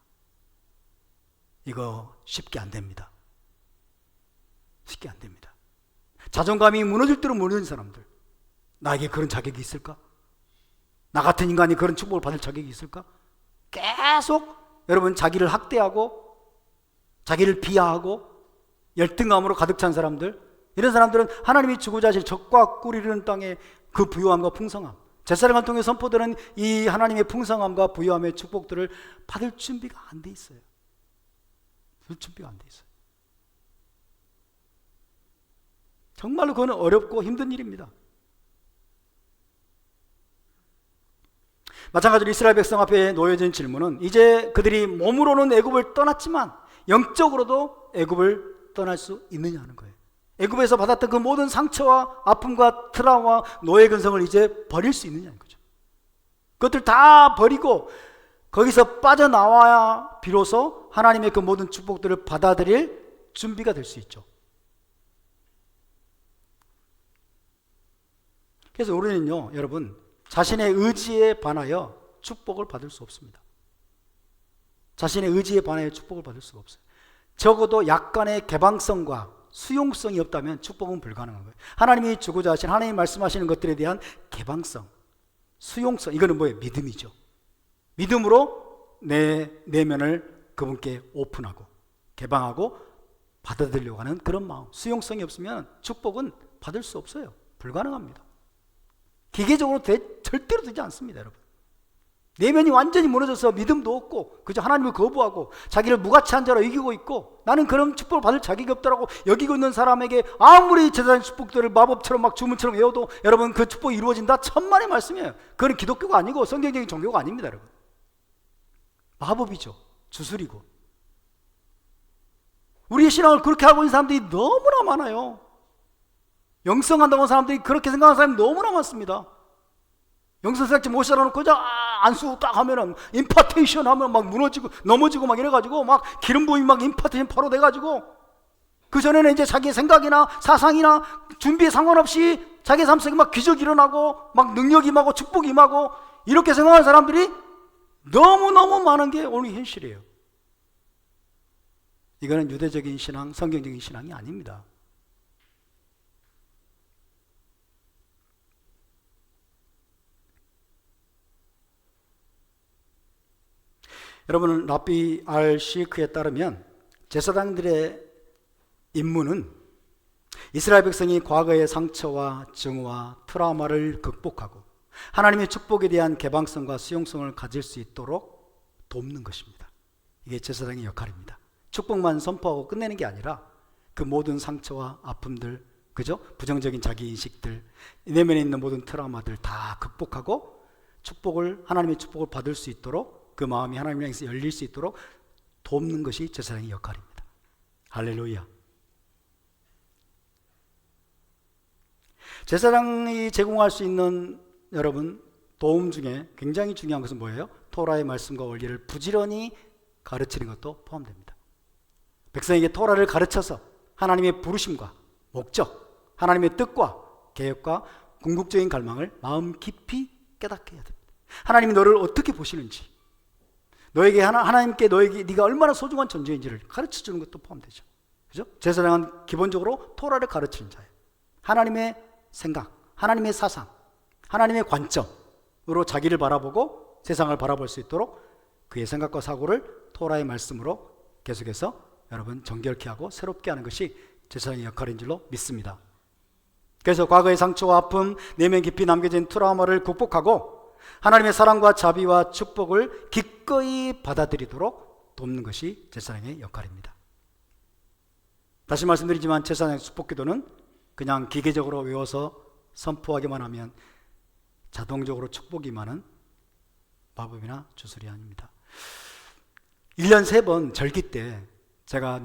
이거 쉽게 안 됩니다. 쉽게 안 됩니다. 자존감이 무너질 대로 무너진 사람들, 나에게 그런 자격이 있을까? 나 같은 인간이 그런 축복을 받을 자격이 있을까? 계속 여러분 자기를 학대하고 자기를 비하하고 열등감으로 가득 찬 사람들, 이런 사람들은 하나님이 주고자 하실 적과 꿀 이르는 땅의 그 부요함과 풍성함, 제사장을 통해 선포되는 이 하나님의 풍성함과 부요함의 축복들을 받을 준비가 안 돼 있어요. 받을 준비가 안 돼 있어요. 정말로 그거는 어렵고 힘든 일입니다. 마찬가지로 이스라엘 백성 앞에 놓여진 질문은, 이제 그들이 몸으로는 애굽을 떠났지만 영적으로도 애굽을 떠날 수 있느냐 하는 거예요. 애굽에서 받았던 그 모든 상처와 아픔과 트라우마, 노예 근성을 이제 버릴 수 있느냐는 거죠. 그것들 다 버리고 거기서 빠져나와야 비로소 하나님의 그 모든 축복들을 받아들일 준비가 될 수 있죠. 그래서 우리는요, 여러분, 자신의 의지에 반하여 축복을 받을 수 없습니다. 자신의 의지에 반하여 축복을 받을 수가 없어요. 적어도 약간의 개방성과 수용성이 없다면 축복은 불가능한 거예요. 하나님이 주고자 하신, 하나님이 말씀하시는 것들에 대한 개방성, 수용성, 이거는 뭐예요? 믿음이죠. 믿음으로 내 내면을 그분께 오픈하고 개방하고 받아들이려고 하는 그런 마음, 수용성이 없으면 축복은 받을 수 없어요. 불가능합니다. 기계적으로 절대로 되지 않습니다, 여러분. 내면이 완전히 무너져서 믿음도 없고 그저 하나님을 거부하고 자기를 무가치한 자로 여기고 있고, 나는 그런 축복을 받을 자격이 없다라고 여기고 있는 사람에게 아무리 제사장 축복들을 마법처럼 막 주문처럼 외워도 여러분 그 축복이 이루어진다? 천만의 말씀이에요. 그건 기독교가 아니고 성경적인 종교가 아닙니다, 여러분. 마법이죠. 주술이고. 우리의 신앙을 그렇게 하고 있는 사람들이 너무나 많아요. 영성한다고 하는 사람들이 그렇게 생각하는 사람이 너무나 많습니다. 영성생각지 못 살아놓고 안수 딱 하면은 임파테이션 하면 막 무너지고 넘어지고 막 이래가지고 막 기름 부음이 막 임파테이션 바로 돼가지고 그 전에는 이제 자기 생각이나 사상이나 준비에 상관없이 자기 삶 속에 막 기적이 일어나고 막 능력이 임하고 축복이 임하고 이렇게 생각하는 사람들이 너무너무 많은 게 오늘 현실이에요. 이거는 유대적인 신앙, 성경적인 신앙이 아닙니다. 여러분, 라비 알 시크에 따르면 제사장들의 임무는 이스라엘 백성이 과거의 상처와 증오와 트라우마를 극복하고 하나님의 축복에 대한 개방성과 수용성을 가질 수 있도록 돕는 것입니다. 이게 제사장의 역할입니다. 축복만 선포하고 끝내는 게 아니라 그 모든 상처와 아픔들, 그죠? 부정적인 자기인식들, 내면에 있는 모든 트라우마들 다 극복하고 축복을, 하나님의 축복을 받을 수 있도록 그 마음이 하나님을 향해서 열릴 수 있도록 돕는 것이 제사장의 역할입니다. 할렐루야. 제사장이 제공할 수 있는 여러분 도움 중에 굉장히 중요한 것은 뭐예요? 토라의 말씀과 원리를 부지런히 가르치는 것도 포함됩니다. 백성에게 토라를 가르쳐서 하나님의 부르심과 목적, 하나님의 뜻과 계획과 궁극적인 갈망을 마음 깊이 깨닫게 해야 됩니다. 하나님이 너를 어떻게 보시는지, 너에게 하나님께 너에게 네가 얼마나 소중한 존재인지를 가르쳐 주는 것도 포함되죠. 그죠? 제사장은 기본적으로 토라를 가르치는 자예요. 하나님의 생각, 하나님의 사상, 하나님의 관점으로 자기를 바라보고 세상을 바라볼 수 있도록 그의 생각과 사고를 토라의 말씀으로 계속해서 여러분 정결케 하고 새롭게 하는 것이 제사장의 역할인 줄로 믿습니다. 그래서 과거의 상처와 아픔, 내면 깊이 남겨진 트라우마를 극복하고 하나님의 사랑과 자비와 축복을 기꺼이 받아들이도록 돕는 것이 제사장의 역할입니다. 다시 말씀드리지만 제사장의 축복기도는 그냥 기계적으로 외워서 선포하기만 하면 자동적으로 축복이 많은 마법이나 주술이 아닙니다. 1년 3번 절기 때 제가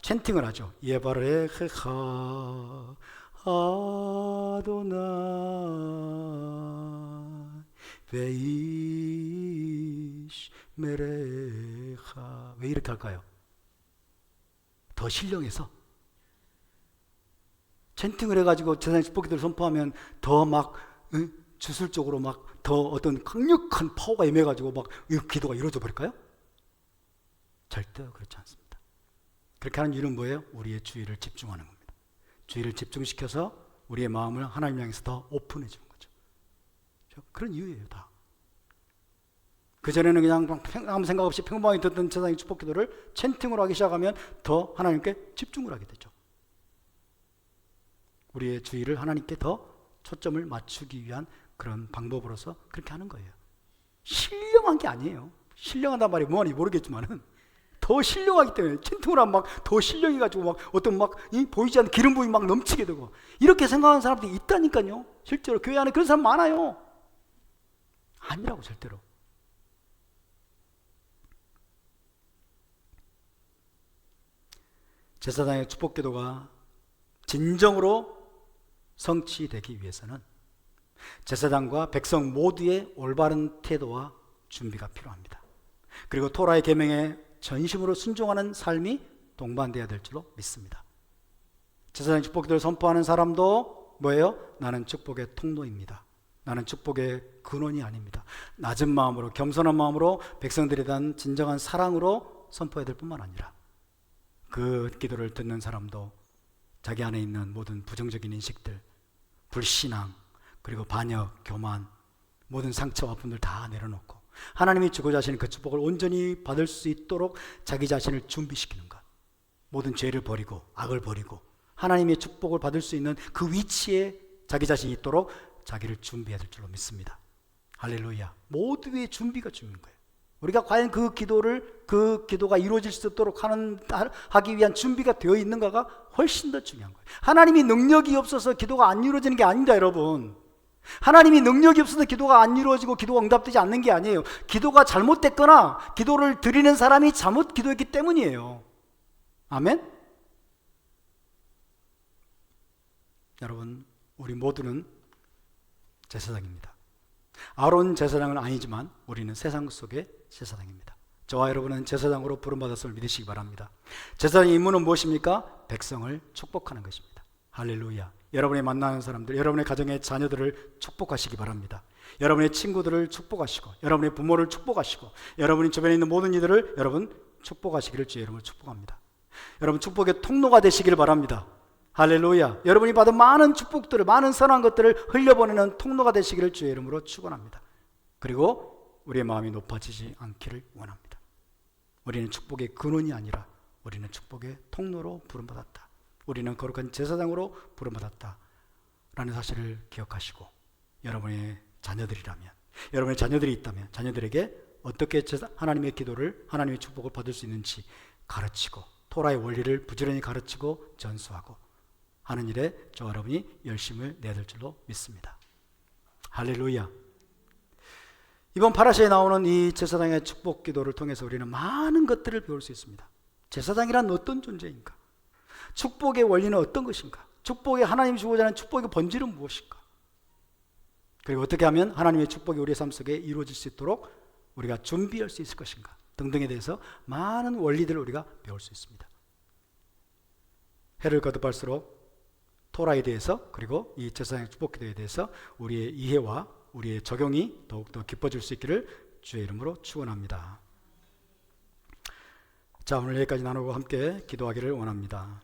챈팅을 하죠. 예바레ха 아도나이 베이시 메레하. 왜 이렇게 할까요? 더 신령해서 챈팅을 해가지고 제사장의 축복기도를 선포하면 더 막 주술적으로 막 더 어떤 강력한 파워가 임해가지고 막 기도가 이루어져 버릴까요? 절대 그렇지 않습니다. 그렇게 하는 이유는 뭐예요? 우리의 주의를 집중하는 겁니다. 주의를 집중시켜서 우리의 마음을 하나님 향해서 더 오픈해 주는 거죠. 그런 이유예요, 다. 그전에는 그냥 아무 생각 없이 평범하게 듣던 제사장의 축복기도를 챈팅으로 하기 시작하면 더 하나님께 집중을 하게 되죠. 우리의 주의를 하나님께 더 초점을 맞추기 위한 그런 방법으로서 그렇게 하는 거예요. 신령한 게 아니에요. 신령하단 말이 뭐하는지 모르겠지만은 더 신령하기 때문에 챈팅을 하면 막 더 신령해가지고 막 어떤 막 보이지 않는 기름 부음이 막 넘치게 되고 이렇게 생각하는 사람들이 있다니까요. 실제로 교회 안에 그런 사람 많아요. 아니라고 절대로. 제사장의 축복기도가 진정으로 성취되기 위해서는 제사장과 백성 모두의 올바른 태도와 준비가 필요합니다. 그리고 토라의 계명에 전심으로 순종하는 삶이 동반되어야 될 줄로 믿습니다. 제사장의 축복기도를 선포하는 사람도 뭐예요? 나는 축복의 통로입니다. 나는 축복의 근원이 아닙니다. 낮은 마음으로, 겸손한 마음으로 백성들에 대한 진정한 사랑으로 선포해야 될 뿐만 아니라 그 기도를 듣는 사람도 자기 안에 있는 모든 부정적인 인식들, 불신앙, 그리고 반역, 교만, 모든 상처와 아픔들 다 내려놓고 하나님이 주고자 하시는 그 축복을 온전히 받을 수 있도록 자기 자신을 준비시키는 것, 모든 죄를 버리고 악을 버리고 하나님의 축복을 받을 수 있는 그 위치에 자기 자신이 있도록 자기를 준비해야 될 줄로 믿습니다. 할렐루야. 모두의 준비가 중요한 거예요. 우리가 과연 그 기도가 이루어질 수 있도록 하기 위한 준비가 되어 있는가가 훨씬 더 중요한 거예요. 하나님이 능력이 없어서 기도가 안 이루어지는 게 아닙니다, 여러분. 하나님이 능력이 없어서 기도가 안 이루어지고 기도가 응답되지 않는 게 아니에요. 기도가 잘못됐거나 기도를 드리는 사람이 잘못 기도했기 때문이에요. 아멘? 여러분, 우리 모두는 제사장입니다. 아론 제사장은 아니지만 우리는 세상 속의 제사장입니다. 저와 여러분은 제사장으로 부름받았음을 믿으시기 바랍니다. 제사장의 임무는 무엇입니까? 백성을 축복하는 것입니다. 할렐루야. 여러분이 만나는 사람들, 여러분의 가정의 자녀들을 축복하시기 바랍니다. 여러분의 친구들을 축복하시고, 여러분의 부모를 축복하시고, 여러분이 주변에 있는 모든 이들을 여러분 축복하시기를 주의 이름으로 축복합니다. 여러분 축복의 통로가 되시길 바랍니다. 할렐루야. 여러분이 받은 많은 축복들을, 많은 선한 것들을 흘려보내는 통로가 되시기를 주의 이름으로 축원합니다. 그리고 우리의 마음이 높아지지 않기를 원합니다. 우리는 축복의 근원이 아니라 우리는 축복의 통로로 부름받았다. 우리는 거룩한 제사장으로 부름받았다 라는 사실을 기억하시고, 여러분의 자녀들이라면, 여러분의 자녀들이 있다면 자녀들에게 어떻게 하나님의 기도를, 하나님의 축복을 받을 수 있는지 가르치고, 토라의 원리를 부지런히 가르치고 전수하고 하는 일에 저와 여러분이 열심을 내야 될 줄로 믿습니다. 할렐루야. 이번 파라샤에 나오는 이 제사장의 축복 기도를 통해서 우리는 많은 것들을 배울 수 있습니다. 제사장이란 어떤 존재인가? 축복의 원리는 어떤 것인가? 축복의, 하나님이 주고자 하는 축복의 본질은 무엇인가? 그리고 어떻게 하면 하나님의 축복이 우리의 삶 속에 이루어질 수 있도록 우리가 준비할 수 있을 것인가 등등에 대해서 많은 원리들을 우리가 배울 수 있습니다. 해를 거듭할수록 토라에 대해서, 그리고 이 제사장의 축복 기도에 대해서 우리의 이해와 우리의 적용이 더욱더 깊어질 수 있기를 주의 이름으로 축원합니다. 자, 오늘 여기까지 나누고 함께 기도하기를 원합니다.